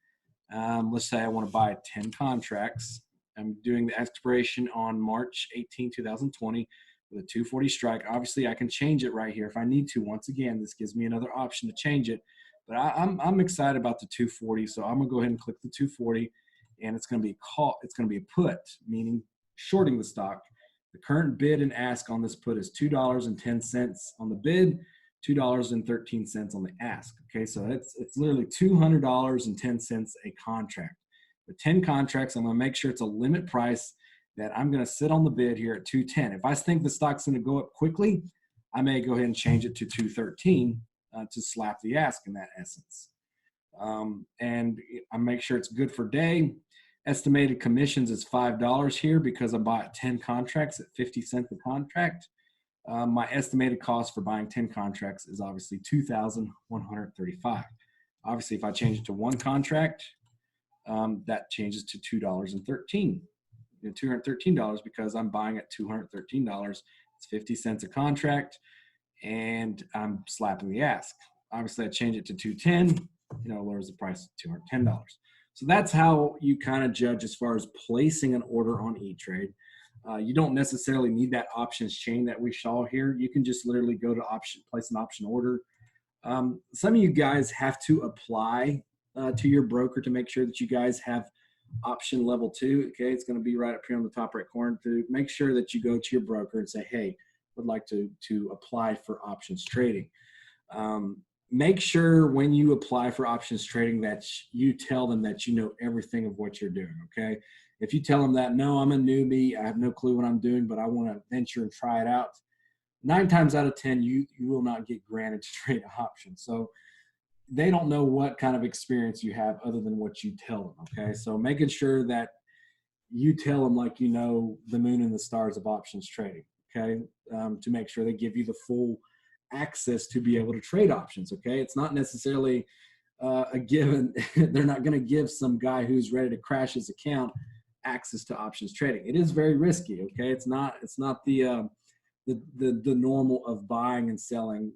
Let's say I want to buy 10 contracts. I'm doing the expiration on March 18, 2020 with a 240 strike. Obviously, I can change it right here if I need to. Once again, this gives me another option to change it. But I'm excited about the 240, so I'm gonna go ahead and click the 240, and it's gonna be a put, meaning shorting the stock. The current bid and ask on this put is $2.10 on the bid, $2.13 on the ask. Okay, so it's literally $200.10 a contract. With 10 contracts, I'm going to make sure it's a limit price that I'm going to sit on the bid here at 210. If I think the stock's going to go up quickly, I may go ahead and change it to 213 to slap the ask in that essence. And I make sure it's good for day. Estimated commissions is $5 here because I bought 10 contracts at 50 cents a contract. My estimated cost for buying 10 contracts is obviously $2,135. Obviously, if I change it to one contract, that changes to $2.13. $213 because I'm buying at $213. It's 50 cents a contract, and I'm slapping the ask. Obviously, I change it to 210, lowers the price to $210. So that's how you kind of judge as far as placing an order on Etrade. You don't necessarily need that options chain that we saw here. You can just literally go to place an option order. Some of you guys have to apply to your broker to make sure that you guys have option level 2. Okay, it's going to be right up here on the top right corner. To make sure that you go to your broker and say, hey, would like to apply for options trading. Make sure when you apply for options trading that you tell them that you know everything of what you're doing, okay? If you tell them that, no, I'm a newbie, I have no clue what I'm doing, but I want to venture and try it out, 9 times out of 10, you will not get granted to trade options. So they don't know what kind of experience you have other than what you tell them, okay? So making sure that you tell them like you know the moon and the stars of options trading, okay? To make sure they give you the full access to be able to trade options, okay? It's not necessarily a given. They're not going to give some guy who's ready to crash his account access to options trading. It is very risky, okay? It's not the normal of buying and selling,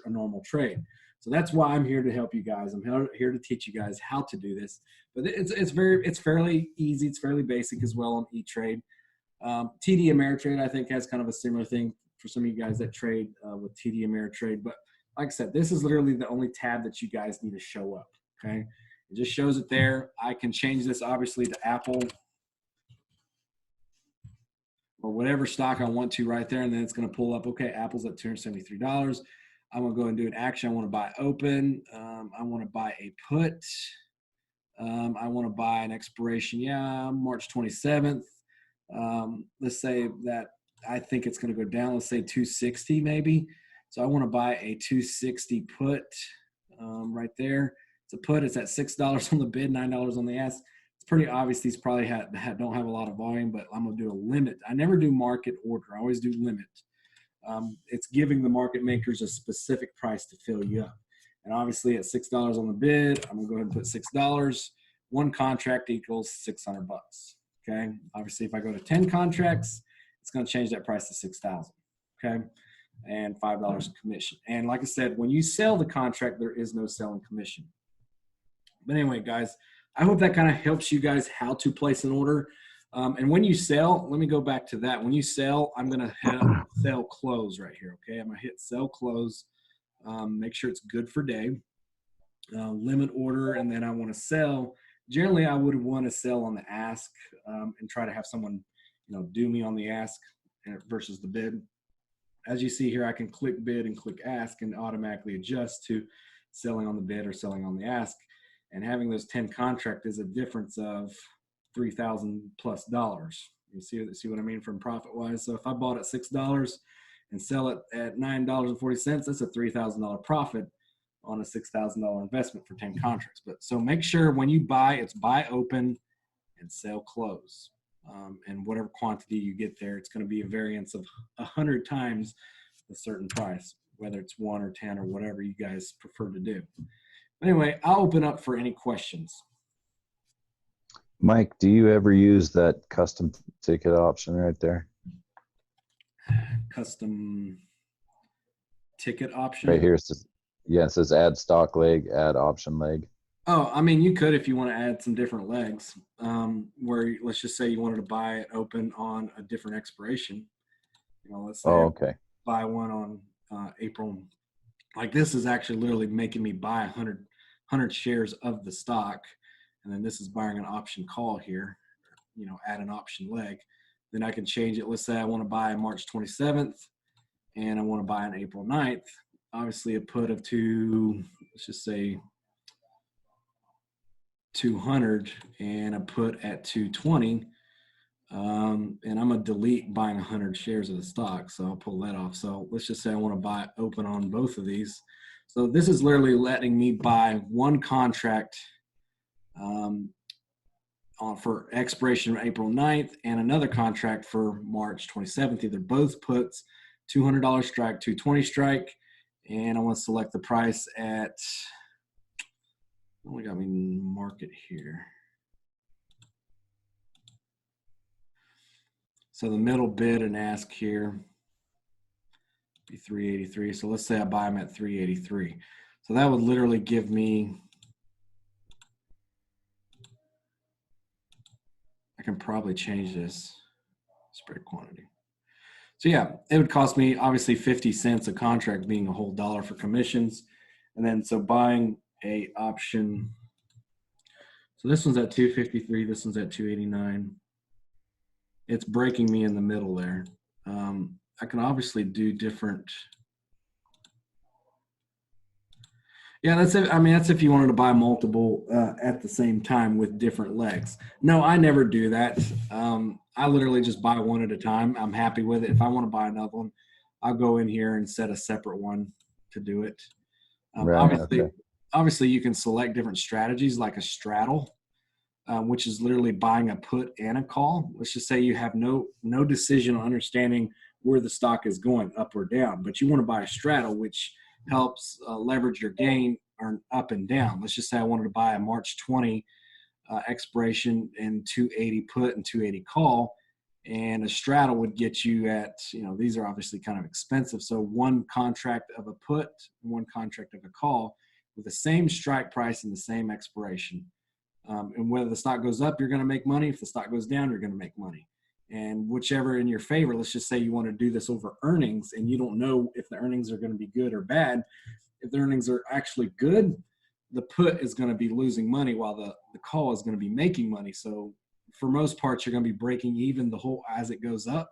a normal trade. So that's why I'm here to help you guys. I'm here to teach you guys how to do this. But it's fairly easy. It's fairly basic as well on Etrade. TD Ameritrade, I think, has kind of a similar thing for some of you guys that trade with TD Ameritrade. But like I said, this is literally the only tab that you guys need to show up, okay? It just shows it there. I can change this, obviously, to Apple or whatever stock I want to right there, and then it's going to pull up, okay, Apple's at $273. I'm going to go and do an action. I want to buy open. I want to buy a put. I want to buy an expiration, March 27th. Let's say that I think it's going to go down. Let's say 260 maybe. So I want to buy a 260 put right there. It's a put. It's at $6 on the bid, $9 on the ask. It's pretty obvious these probably don't have a lot of volume, but I'm going to do a limit. I never do market order. I always do limit. It's giving the market makers a specific price to fill you up. And obviously at $6 on the bid, I'm going to go ahead and put $6. One contract equals $600. Okay. Obviously, if I go to 10 contracts, it's going to change that price to $6,000. Okay. And $5 in commission. And like I said, when you sell the contract, there is no selling commission. But anyway, guys, I hope that kind of helps you guys how to place an order. And when you sell, let me go back to that. When you sell, I'm going to hit sell close right here. Okay. I'm going to hit sell close. Make sure it's good for day. Limit order. And then I want to sell. Generally, I would want to sell on the ask and try to have someone, do me on the ask versus the bid. As you see here, I can click bid and click ask and automatically adjust to selling on the bid or selling on the ask. And having those 10 contract is a difference of $3,000+ dollars. You see what I mean from profit wise? So if I bought at $6 and sell it at $9.40, that's a $3,000 profit on a $6,000 investment for 10 contracts. But so make sure when you buy, it's buy open and sell close. And whatever quantity you get there, it's going to be a variance of 100 times a certain price, whether it's 1 or 10 or whatever you guys prefer to do. Anyway, I'll open up for any questions.
Mike, do you ever use that custom ticket option right there?
Custom ticket option?
Right here, it says add stock leg, add option leg.
Oh, I mean, you could if you want to add some different legs where let's just say you wanted to buy it open on a different expiration. Let's say buy one on April. Like this is actually literally making me buy 100 shares of the stock. And then this is buying an option call here, add an option leg. Then I can change it. Let's say I want to buy March 27th and I want to buy on April 9th. Obviously a put of let's just say 200 and a put at 220. And I'm going to delete buying 100 shares of the stock. So I'll pull that off. So let's just say I want to buy open on both of these. So this is literally letting me buy one contract for expiration April 9th and another contract for March 27th. They're both puts, $200 strike, 220 strike. And I want to select the price at, only got me market here. So the middle bid and ask here be 383. So let's say I buy them at 383. So that would literally give me, I can probably change this spread quantity. So yeah, it would cost me obviously 50 cents a contract, being a whole dollar for commissions. And then so buying a option. So this one's at 253, this one's at 289. It's breaking me in the middle there. I can obviously do different. Yeah, that's it. I mean, that's if you wanted to buy multiple at the same time with different legs. No, I never do that. I literally just buy one at a time. I'm happy with it. If I want to buy another one, I'll go in here and set a separate one to do it.
Right,
Obviously, you can select different strategies like a straddle, which is literally buying a put and a call. Let's just say you have no decision on understanding where the stock is going, up or down, but you want to buy a straddle, which helps leverage your gain or up and down. Let's just say I wanted to buy a March 20 expiration and 280 put and 280 call, and a straddle would get you at, these are obviously kind of expensive. So one contract of a put, one contract of a call with the same strike price and the same expiration. And whether the stock goes up, you're going to make money. If the stock goes down, you're going to make money. And whichever in your favor, let's just say you want to do this over earnings and you don't know if the earnings are going to be good or bad. If the earnings are actually good, the put is going to be losing money while the call is going to be making money. So for most parts, you're going to be breaking even the whole as it goes up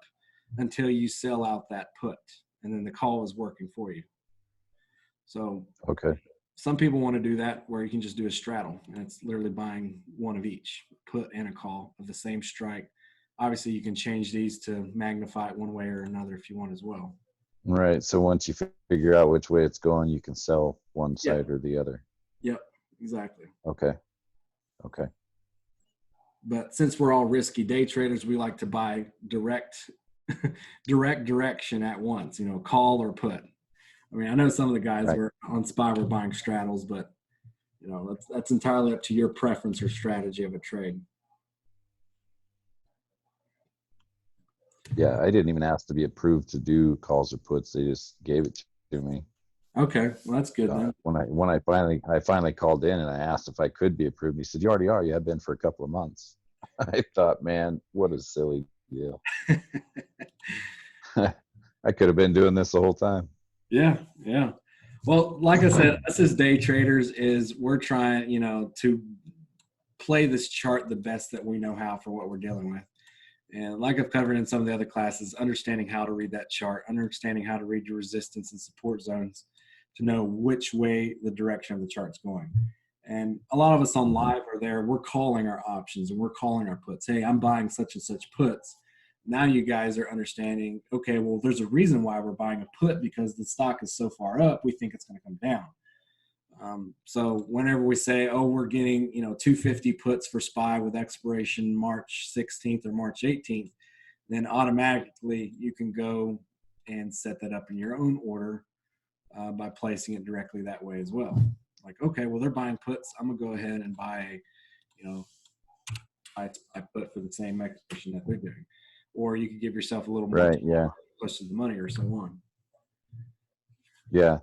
until you sell out that put. And then the call is working for you. So
okay.
Some people want to do that where you can just do a straddle, and it's literally buying one of each, put and a call of the same strike. Obviously, you can change these to magnify it one way or another if you want as well.
Right. So once you figure out which way it's going, you can sell one side or the other.
Yep, exactly.
Okay.
But since we're all risky day traders, we like to buy direct direction at once, call or put. I mean, I know some of the guys were on SPY were buying straddles, but that's entirely up to your preference or strategy of a trade.
Yeah, I didn't even ask to be approved to do calls or puts. They just gave it to me.
Okay, well that's good then.
When I finally called in and I asked if I could be approved, he said, "You already are. You have been for a couple of months." I thought, man, what a silly deal. I could have been doing this the whole time.
Yeah. Well, like I said, us as day traders we're trying, to play this chart the best that we know how for what we're dealing with. And like I've covered in some of the other classes, understanding how to read that chart, understanding how to read your resistance and support zones to know which way the direction of the chart's going. And a lot of us on live are there, we're calling our options and we're calling our puts. Hey, I'm buying such and such puts. Now you guys are understanding, okay, well, there's a reason why we're buying a put because the stock is so far up, we think it's going to come down. So whenever we say, oh, we're getting, 250 puts for SPY with expiration March 16th or March 18th, then automatically you can go and set that up in your own order by placing it directly that way as well. Like, okay, well, they're buying puts. I'm going to go ahead and buy, I put for the same expiration that they're doing. Or you could give yourself a little more push to the money or so on.
Yeah.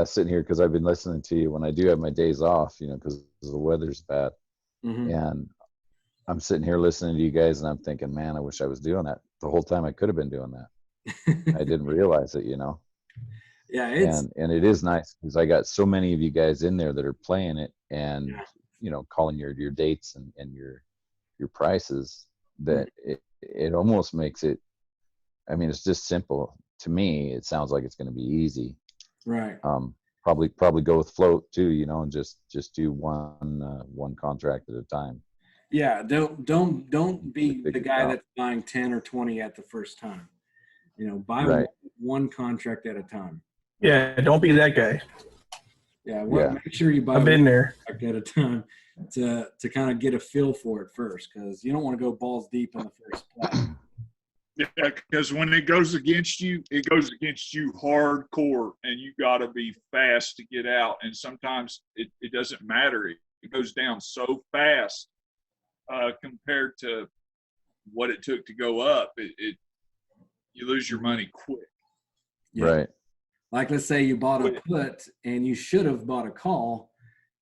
Sitting here because I've been listening to you when I do have my days off, because the weather's bad. Mm-hmm. And I'm sitting here listening to you guys and I'm thinking, man, I wish I was doing that. The whole time I could have been doing that. I didn't realize it,
Yeah,
and it is nice because I got so many of you guys in there that are playing it and calling your dates and your prices that it almost makes it. I mean, it's just simple to me. It sounds like it's going to be easy.
Right.
Probably go with float too, and just do one contract at a time.
Yeah, don't be the guy that's buying 10 or 20 at the first time. Buy one contract at a time.
Yeah, don't be that guy.
Yeah, make sure you buy
I've been there
at a time. to kind of get a feel for it first, because you don't want to go balls deep in the first play.
Yeah, because when it goes against you, it goes against you hardcore, and you got to be fast to get out. And sometimes it doesn't matter. It goes down so fast compared to what it took to go up. You lose your money quick.
Yeah.
Right.
Like, let's say you bought a put and you should have bought a call.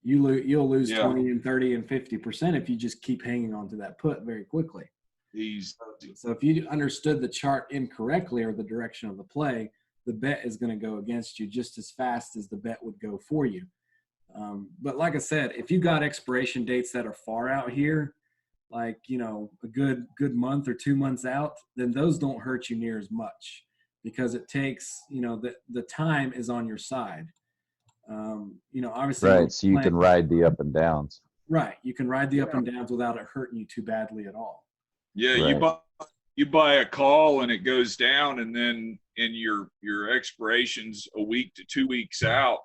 You'll lose 20 and 30 and 50% if you just keep hanging on to that put very quickly. So if you understood the chart incorrectly or the direction of the play, the bet is going to go against you just as fast as the bet would go for you. But like I said, if you got expiration dates that are far out here, like, a good month or 2 months out, then those don't hurt you near as much, because it takes, the time is on your side. Obviously.
Right. So you can ride the up and downs.
Right. You can ride the up and downs without it hurting you too badly at all.
Yeah.
Right.
You buy a call and it goes down, and then in your expirations a week to 2 weeks out,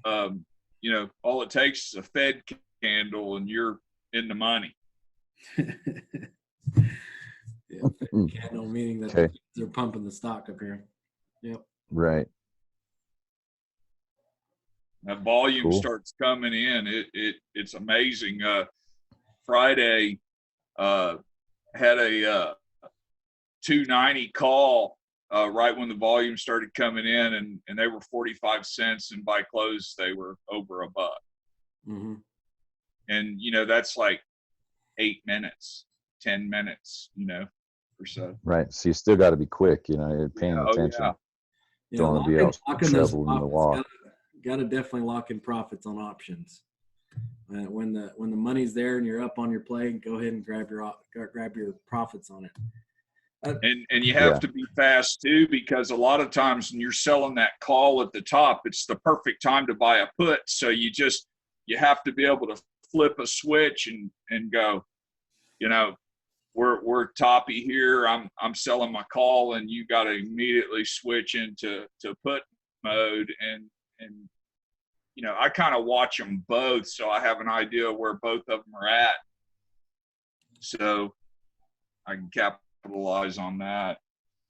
all it takes is a Fed candle and you're in the money.
Candle, meaning that they're pumping the stock up here. Yep.
Right.
That volume starts coming in. It's amazing. Friday had a 290 call right when the volume started coming in, and they were 45 cents, and by close they were over $1.
Mm-hmm.
And that's like 8 minutes, 10 minutes, or so.
Right. So you still got to be quick. You're paying attention.
Yeah.
Don't want to be out shoveling in the wall.
Got to definitely lock in profits on options. When the money's there and you're up on your play, go ahead and grab your profits on it.
And you have to be fast too, because a lot of times when you're selling that call at the top, it's the perfect time to buy a put. So you have to be able to flip a switch and go, we're toppy here. I'm selling my call, and you got to immediately switch into put mode. And I kind of watch them both, so I have an idea where both of them are at, so I can capitalize on that.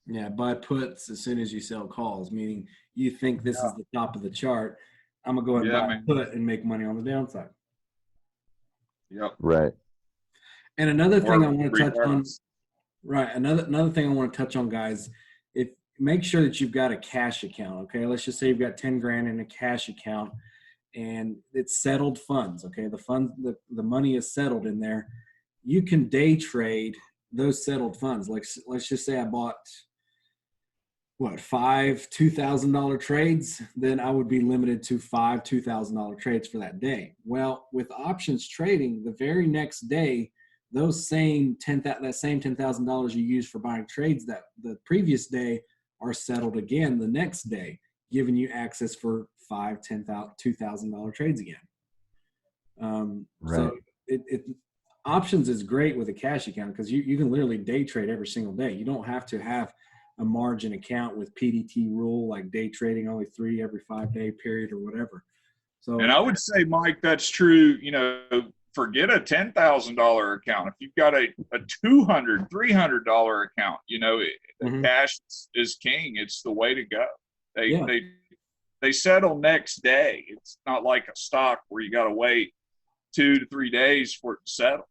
Yeah, buy puts as soon as you sell calls, meaning you think this is the top of the chart. I'm gonna go ahead and buy a put and make money on the downside.
Yep.
Right.
And another thing I want to touch on. Right. Another thing I want to touch on, guys. Make sure that you've got a cash account. Okay. Let's just say you've got 10 grand in a cash account, and it's settled funds. Okay. The money is settled in there. You can day trade those settled funds. Like, let's just say I bought five $2,000 trades, then I would be limited to 5 $2,000 trades for that day. Well, with options trading, the very next day, that same $10,000 you used for buying trades that the previous day are settled again the next day, giving you access for 5 $10,000 $2,000 trades again.
Right.
So options is great with a cash account, because you can literally day trade every single day. You don't have to have a margin account with PDT rule, like day trading only 3 every 5 day period or whatever. So,
and I would say, Mike, that's true. Forget a $10,000 account. If you've got a $200, $300 account,
Mm-hmm.
Cash is king. It's the way to go. They settle next day. It's not like a stock where you got to wait 2 to 3 days for it to settle.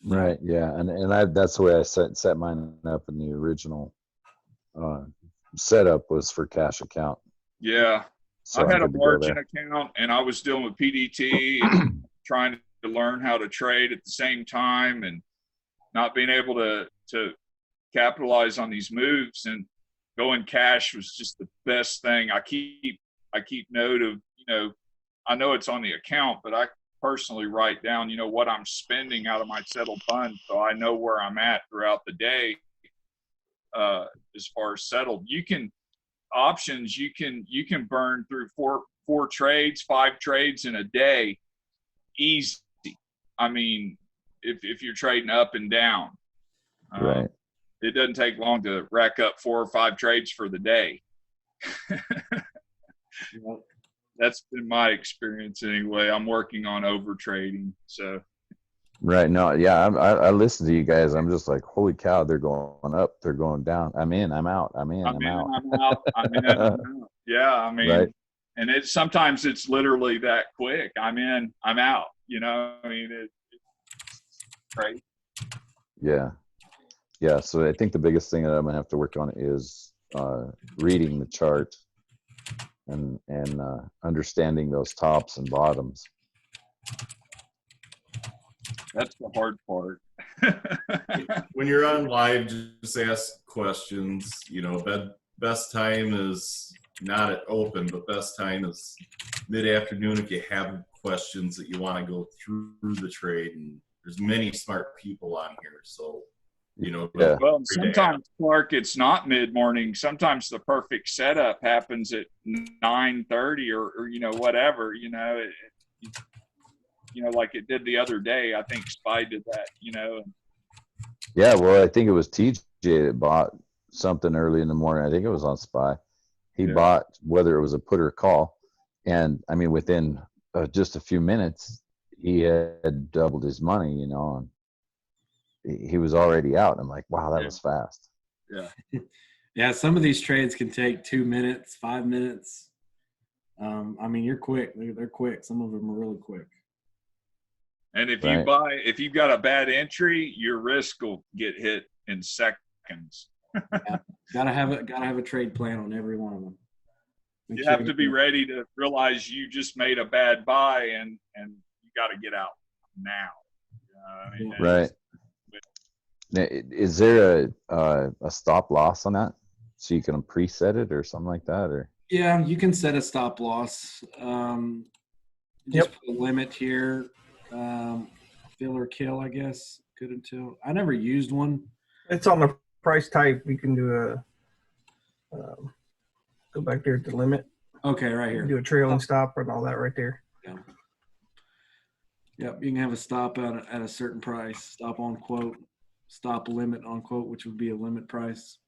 Right. Yeah. And that's the way I set mine up in the original setup was for cash account.
Yeah.
So
I had a margin account, and I was dealing with PDT and trying to learn how to trade at the same time, and not being able to capitalize on these moves. And going cash was just the best thing. I keep note of, I know it's on the account, but I personally write down, what I'm spending out of my settled fund, so I know where I'm at throughout the day. As far as settled, you can burn through four trades, 5 trades in a day, easy. I mean, if you're trading up and down,
right.
It doesn't take long to rack up 4 or 5 trades for the day. That's been my experience anyway. I'm working on over trading, so
Right. No, yeah, I listen to you guys. I'm just like, holy cow, they're going up, they're going down. I'm in, I'm out. I'm in,
I'm
I'm
in,
out.
I'm out. I'm in, I'm out. Yeah, I mean,
Right.
and sometimes it's literally that quick. I'm in, I'm out. You know, I mean, it's crazy.
Yeah. Yeah. So I think the biggest thing that I'm gonna have to work on is reading the chart and understanding those tops and bottoms.
That's the hard part.
When you're on live, just ask questions. You know, best time is not at open, but best time is mid-afternoon if you have questions that you want to go through the trade. And there's many smart people on here, so you know.
Yeah.
Well, sometimes, Clark, it's not mid-morning. Sometimes the perfect setup happens at 9:30 or you know, whatever. You know, you know, like it did the other day. I think Spy did that. You know.
Yeah. Well, I think it was TJ that bought something early in the morning. I think it was on Spy. He
Yeah.
bought whether it was a put or call, and I mean within just a few minutes he had doubled his money. You know, and he was already out. I'm like, wow, that was fast.
Yeah.
Yeah, some of these trades can take 2 minutes, 5 minutes. I mean, you're quick. They're quick. Some of them are really quick.
And if
Right.
you buy, if you've got a bad entry, your risk will get hit in seconds.
Gotta have a trade plan on every one of them. Make
You
sure
have to be ready to realize you just made a bad buy and you got to get out now. I mean,
Right. Now, is there a stop loss on that, so you can preset it or something like that, or?
Yeah, you can set a stop loss. Just put a limit here. Fill or kill, I guess. Good until. I never used one.
It's on the price type. You can do a go back there to limit.
Okay, right
You
here.
can do a trailing stop and all that right there.
Yeah. Yep, you can have a stop at a certain price. Stop on quote. Stop limit on quote, which would be a limit price.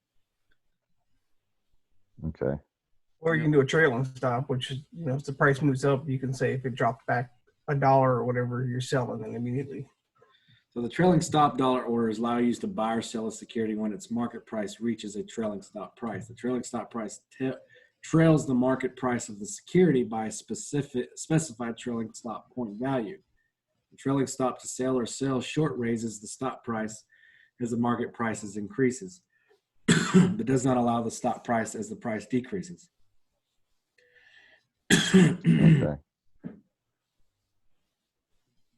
Okay.
Or you can do a trailing stop, which is, you know, if the price moves up, you can say if it drops back $1 or whatever, you're selling it immediately.
So the trailing stop dollar orders allow you to buy or sell a security when its market price reaches a trailing stop price. The trailing stop price trails the market price of the security by a specified trailing stop point value. The trailing stop to sell or sell short raises the stop price as the market prices increases, but does not allow the stop price as the price decreases.
Okay.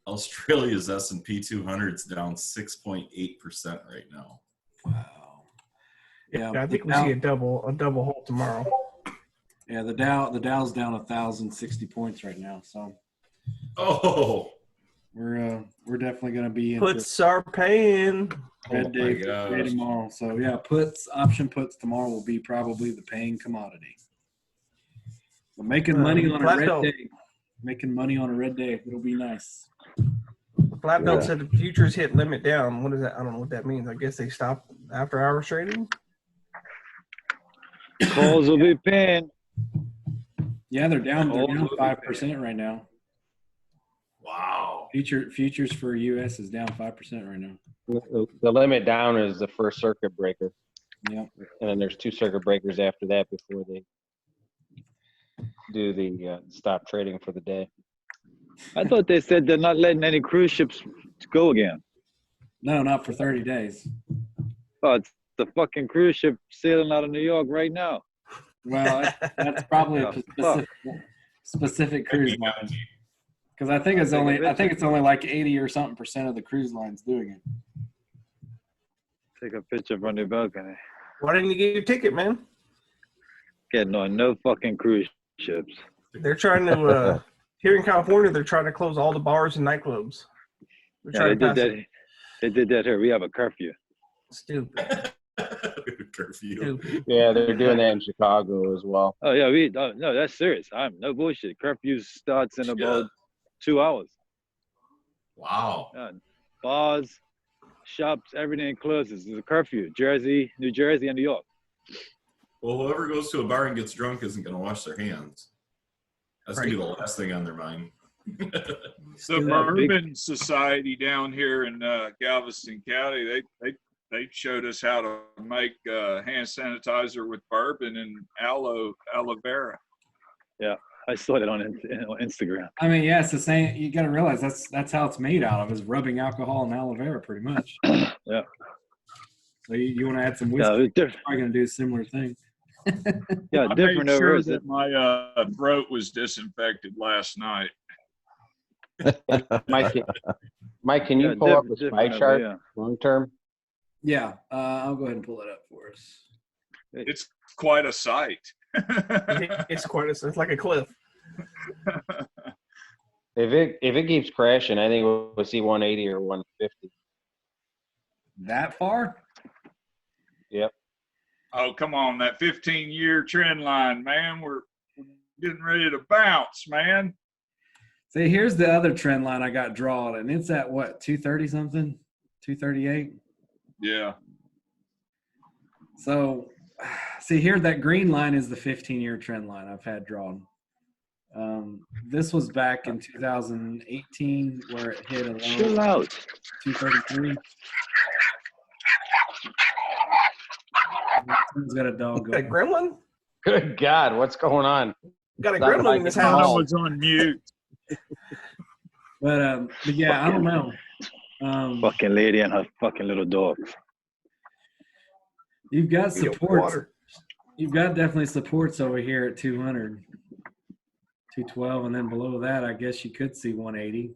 Australia's S&P 200 is down 6.8% right now.
Wow. Yeah,
I think we see a double hold tomorrow.
Yeah, the Dow's down 1,060 points right now, so
Oh,
we're definitely going to be in
Puts are paying.
red day tomorrow. So yeah, option puts tomorrow will be probably the paying commodity. So making money on a red day. Making money on a red day. It'll be nice.
Flat Belt said the futures hit limit down. What is that? I don't know what that means. I guess they stopped after hours trading.
Calls will be paying.
Yeah, they're down 5% right now.
wow.
Futures for US is down 5% right now.
The limit down is the first circuit breaker.
Yep.
And then there's 2 circuit breakers after that before they do the stop trading for the day. I thought they said they're not letting any cruise ships go again.
No, not for 30 days.
Oh, it's the fucking cruise ship sailing out of New York right now.
Well, that's probably a specific cruise line. Because I think it's only like 80 or something % of the cruise lines doing it.
Take a picture from the balcony.
Why didn't you get your ticket, man?
Getting on no fucking cruise ships.
They're trying to here in California. They're trying to close all the bars and nightclubs.
Yeah, they did that here. We have a curfew.
Stupid.
Curfew.
Stupid.
Yeah, they're doing that in Chicago as well. Oh yeah, no, that's serious. I'm no bullshit. Curfew starts in about 2 hours.
Wow.
Bars, shops, everything closes. There's a curfew. New Jersey, and New York.
Well, whoever goes to a bar and gets drunk isn't going to wash their hands. That's going to be the last thing on their mind.
The
Still
Bourbon Society down here in Galveston County, they showed us how to make hand sanitizer with bourbon and aloe vera.
I saw that on Instagram.
I mean, yeah, it's the same. You got to realize that's how it's made out of, is rubbing alcohol and aloe vera, pretty much.
Yeah.
So you want to add some
Yeah,
whiskey?
it's different.
Probably going to do a similar thing.
Yeah,
I
different
made
over
sure
is
that my throat was disinfected last night.
Mike, can you
Yeah,
pull up the
different
spy
over,
chart
yeah.
long term?
Yeah, I'll go ahead and pull it up for us.
It's quite a sight.
It's quite. It's like a cliff.
If it keeps crashing, I think we'll see 180 or 150.
That far?
Yep.
Oh, come on, that 15-year trend line, man. We're getting ready to bounce, man.
See, here's the other trend line I got drawn, and it's at what, 230 something? 238?
Yeah.
So, see here, that green line is the 15-year trend line I've had drawn. This was back in 2018 where it hit a low
Chill out.
233. Someone's got a dog
Got a
going.
gremlin?
Good God, what's going on?
Got a
Not
gremlin
like
in this
it's
house.
all-
Someone's on mute.
But yeah, I don't know.
Fucking lady and her fucking little dog.
You've got
Yo,
supports.
water.
You've got definitely supports over here at 200, 212, and then below that, I guess you could see 180.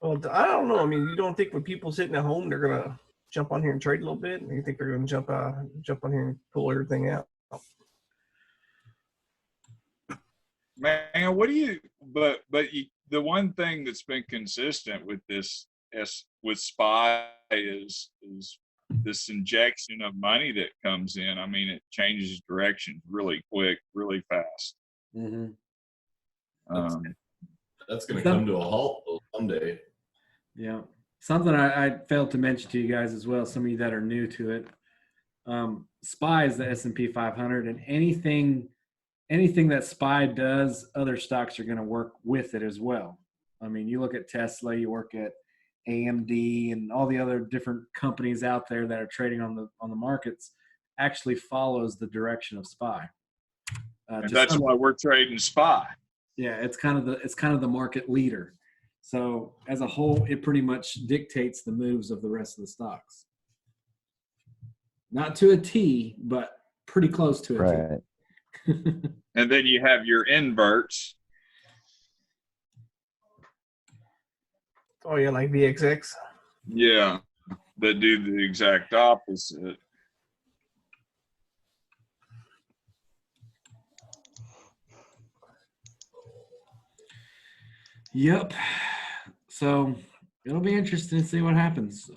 Well, I don't know. I mean, you don't think when people sitting at home, they're gonna jump on here and trade a little bit? You think they're gonna jump on here and pull everything out?
Man, what do you? But the one thing that's been consistent with this with SPY is this injection of money that comes in. I mean, it changes direction really quick, really fast.
Mm-hmm.
That's going to come to a halt though someday.
Yeah. Something I failed to mention to you guys as well, some of you that are new to it. SPY is the S&P 500, and anything that SPY does, other stocks are going to work with it as well. I mean, you look at Tesla, you work at AMD, and all the other different companies out there that are trading on the markets actually follows the direction of SPY.
And that's why we're trading SPY.
Yeah, it's kind of the market leader. So as a whole, it pretty much dictates the moves of the rest of the stocks. Not to a T, but pretty close to a
Right.
T.
And then you have your inverts.
Oh yeah, like VXX.
Yeah, that do the exact opposite.
Yep. So it'll be interesting to see what happens.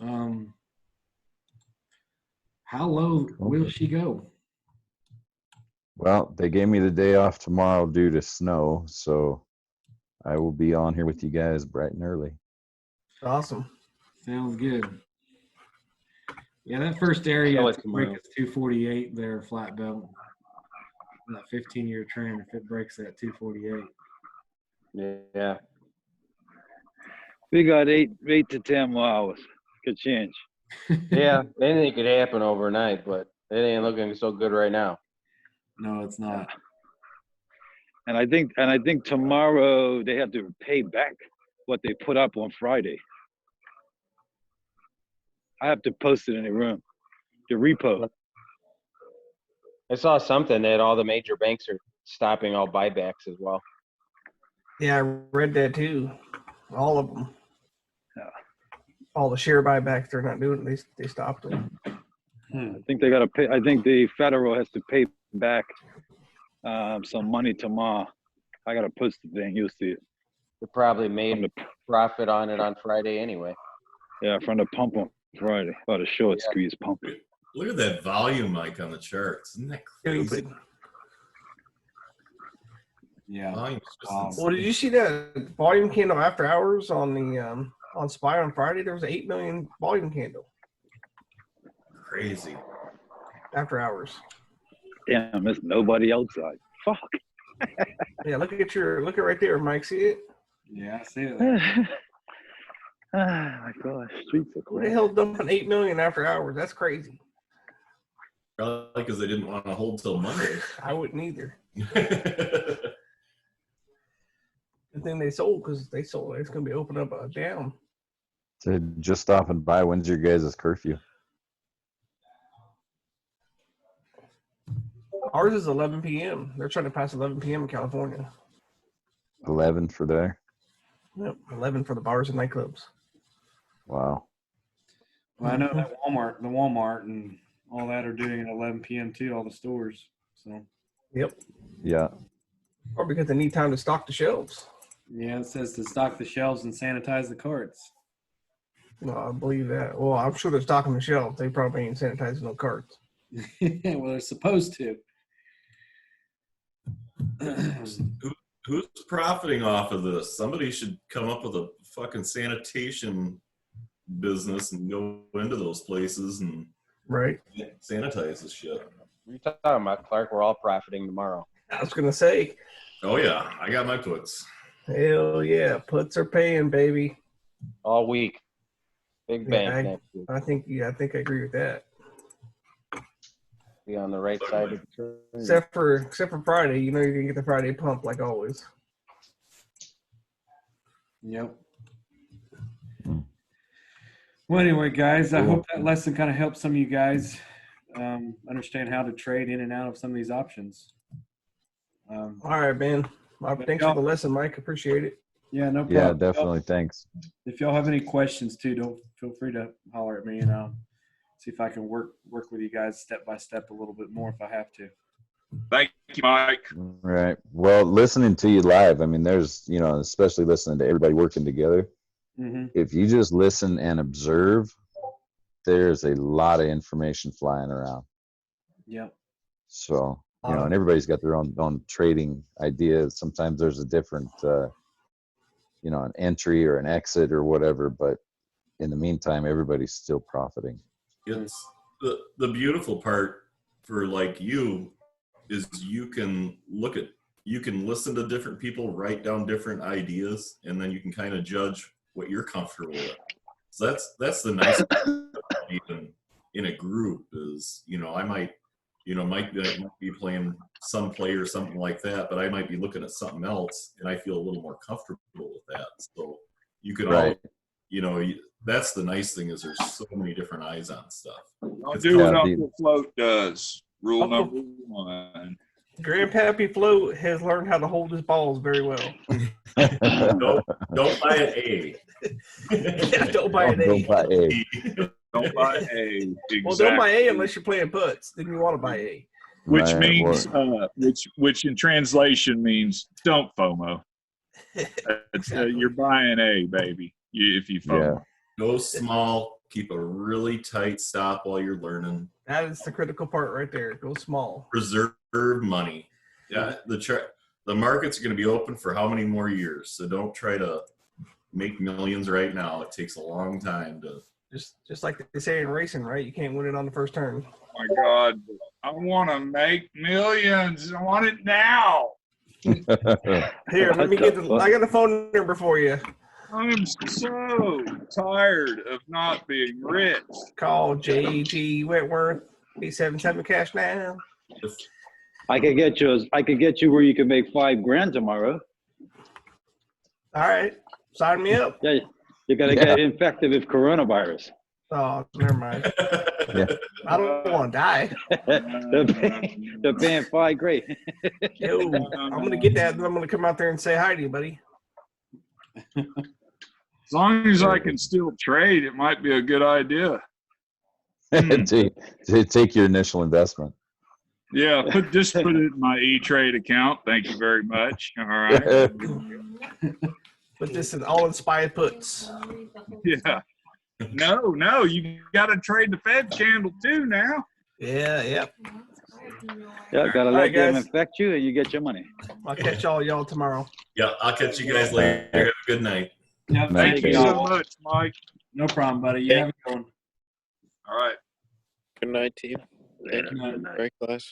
How low will she go?
Well, they gave me the day off tomorrow due to snow, so I will be on here with you guys bright and early.
Awesome.
Sounds good. Yeah, that first area
Show
at
it
the break
tomorrow.
is 248 there, flat belt. That 15-year trend, if it breaks at 248.
Yeah.
We got 8 to 10 more hours. Could change.
Yeah. Anything could happen overnight, but it ain't looking so good right now.
No, it's not.
And I think tomorrow they have to pay back what they put up on Friday. I have to post it in the room. The repo.
I saw something that all the major banks are stopping all buybacks as well.
Yeah, I read that too. All of them.
Yeah.
All the share buybacks they're not doing. They stopped them.
I think they got to pay. I think the federal has to pay back some money tomorrow. I got to post the thing. You'll see it.
They probably made profit on it on Friday anyway.
Yeah, from the pump on Friday. Or the short squeeze pump.
Look at that volume, Mike, on the charts. Isn't that crazy?
Stupid.
Yeah.
Volume's just
Well, did you see that volume candle after hours on the on SPY on Friday? There was an 8 million volume candle
crazy.
after hours.
Damn, there's nobody outside. Fuck.
Yeah, look at right there, Mike. See it?
Yeah, I see it.
Oh my gosh, streets are
Who the
crap.
hell dumping $8 million after hours? That's crazy.
Probably because they didn't want to hold till Monday.
I wouldn't either. The thing they sold because they sold it's gonna be open up down.
So just stop and by. When's your guys' curfew?
Ours is 11 p.m. They're trying to pass 11 p.m. in California.
11 for there.
Yep, 11 for the bars and nightclubs.
Wow.
Well, I know that Walmart and all that are doing it at 11 p.m. too, all the stores. So.
Yep.
Yeah.
Or because they need time to stock the shelves.
Yeah, it says to stock the shelves and sanitize the carts.
No, I believe that. Well, I'm sure they're stocking the shelves. They probably ain't sanitizing no carts.
Well, they're supposed to.
Who's profiting off of this? Somebody should come up with a fucking sanitation business and go into those places and
Right.
sanitize this shit.
What are you talking about, Clark? We're all profiting tomorrow.
I was gonna say,
Oh yeah, I got my puts.
hell yeah, puts are paying, baby.
All week. Big bang
Yeah,
next week.
I think I agree with that.
Be on the right side of the tree.
Except for Friday, you know you're gonna get the Friday pump like always.
Yep. Well, anyway, guys, I hope that lesson kind of helps some of you guys understand how to trade in and out of some of these options.
All right, man. Well, thanks for the lesson, Mike. Appreciate it.
Yeah, no problem.
Yeah, definitely. Thanks.
If y'all have any questions too, don't feel free to holler at me and I'll see if I can work with you guys step by step a little bit more if I have to.
Thank you, Mike.
Right. Well, listening to you live, I mean, there's, especially listening to everybody working together.
Mm-hmm.
If you just listen and observe, there's a lot of information flying around.
Yep.
So, and everybody's got their own trading ideas. Sometimes there's a different, an entry or an exit or whatever, but in the meantime, everybody's still profiting.
It's the beautiful part for like you is you can listen to different people, write down different ideas, and then you can kind of judge what you're comfortable with. So that's the nice thing even in a group is, I might be playing some play or something like that, but I might be looking at something else and I feel a little more comfortable with that. So you can all, that's the nice thing is there's so many different eyes on stuff.
I'll do what Uncle Float does. Rule number 1.
Grandpappy Float has learned how to hold his balls very well.
Don't buy an A.
Don't buy an A.
Don't buy A.
Don't buy A. Exactly.
Well, don't buy A unless you're playing puts. Then you want to buy A.
Which means, which in translation means don't FOMO. You're buying A, baby. If you FOMO.
Yeah.
Go small. Keep a really tight stop while you're learning.
That is the critical part right there. Go small.
Preserve money. Yeah, the markets are going to be open for how many more years? So don't try to make millions right now. It takes a long time to.
Just like they say in racing, right? You can't win it on the first turn.
Oh my God, I want to make millions. I want it now.
Here, let me get I got a phone number for you.
I'm so tired of not being rich.
Call JT Wentworth. 877 cash now.
I could get you where you can make $5,000 tomorrow.
All right, sign me up.
Yeah, you gotta get infected with coronavirus.
Oh, never mind. I don't want to die.
They're paying $5,000.
Yo, I'm gonna get that, and I'm gonna come out there and say hi to you, buddy.
As long as I can still trade, it might be a good idea.
Take your initial investment.
Yeah, just put it in my E-Trade account. Thank you very much. All right.
Put this in all inspired puts.
Yeah. No, you got to trade the Fed candle too now.
Yeah.
Yeah, gotta let them infect you, and you get your money.
I'll catch y'all tomorrow.
Yeah, I'll catch you guys later. Have a good night.
Yeah,
Thank you so much, Mike.
No problem, buddy. You have a good one.
All right.
Good night, team.
Good night.
Great class.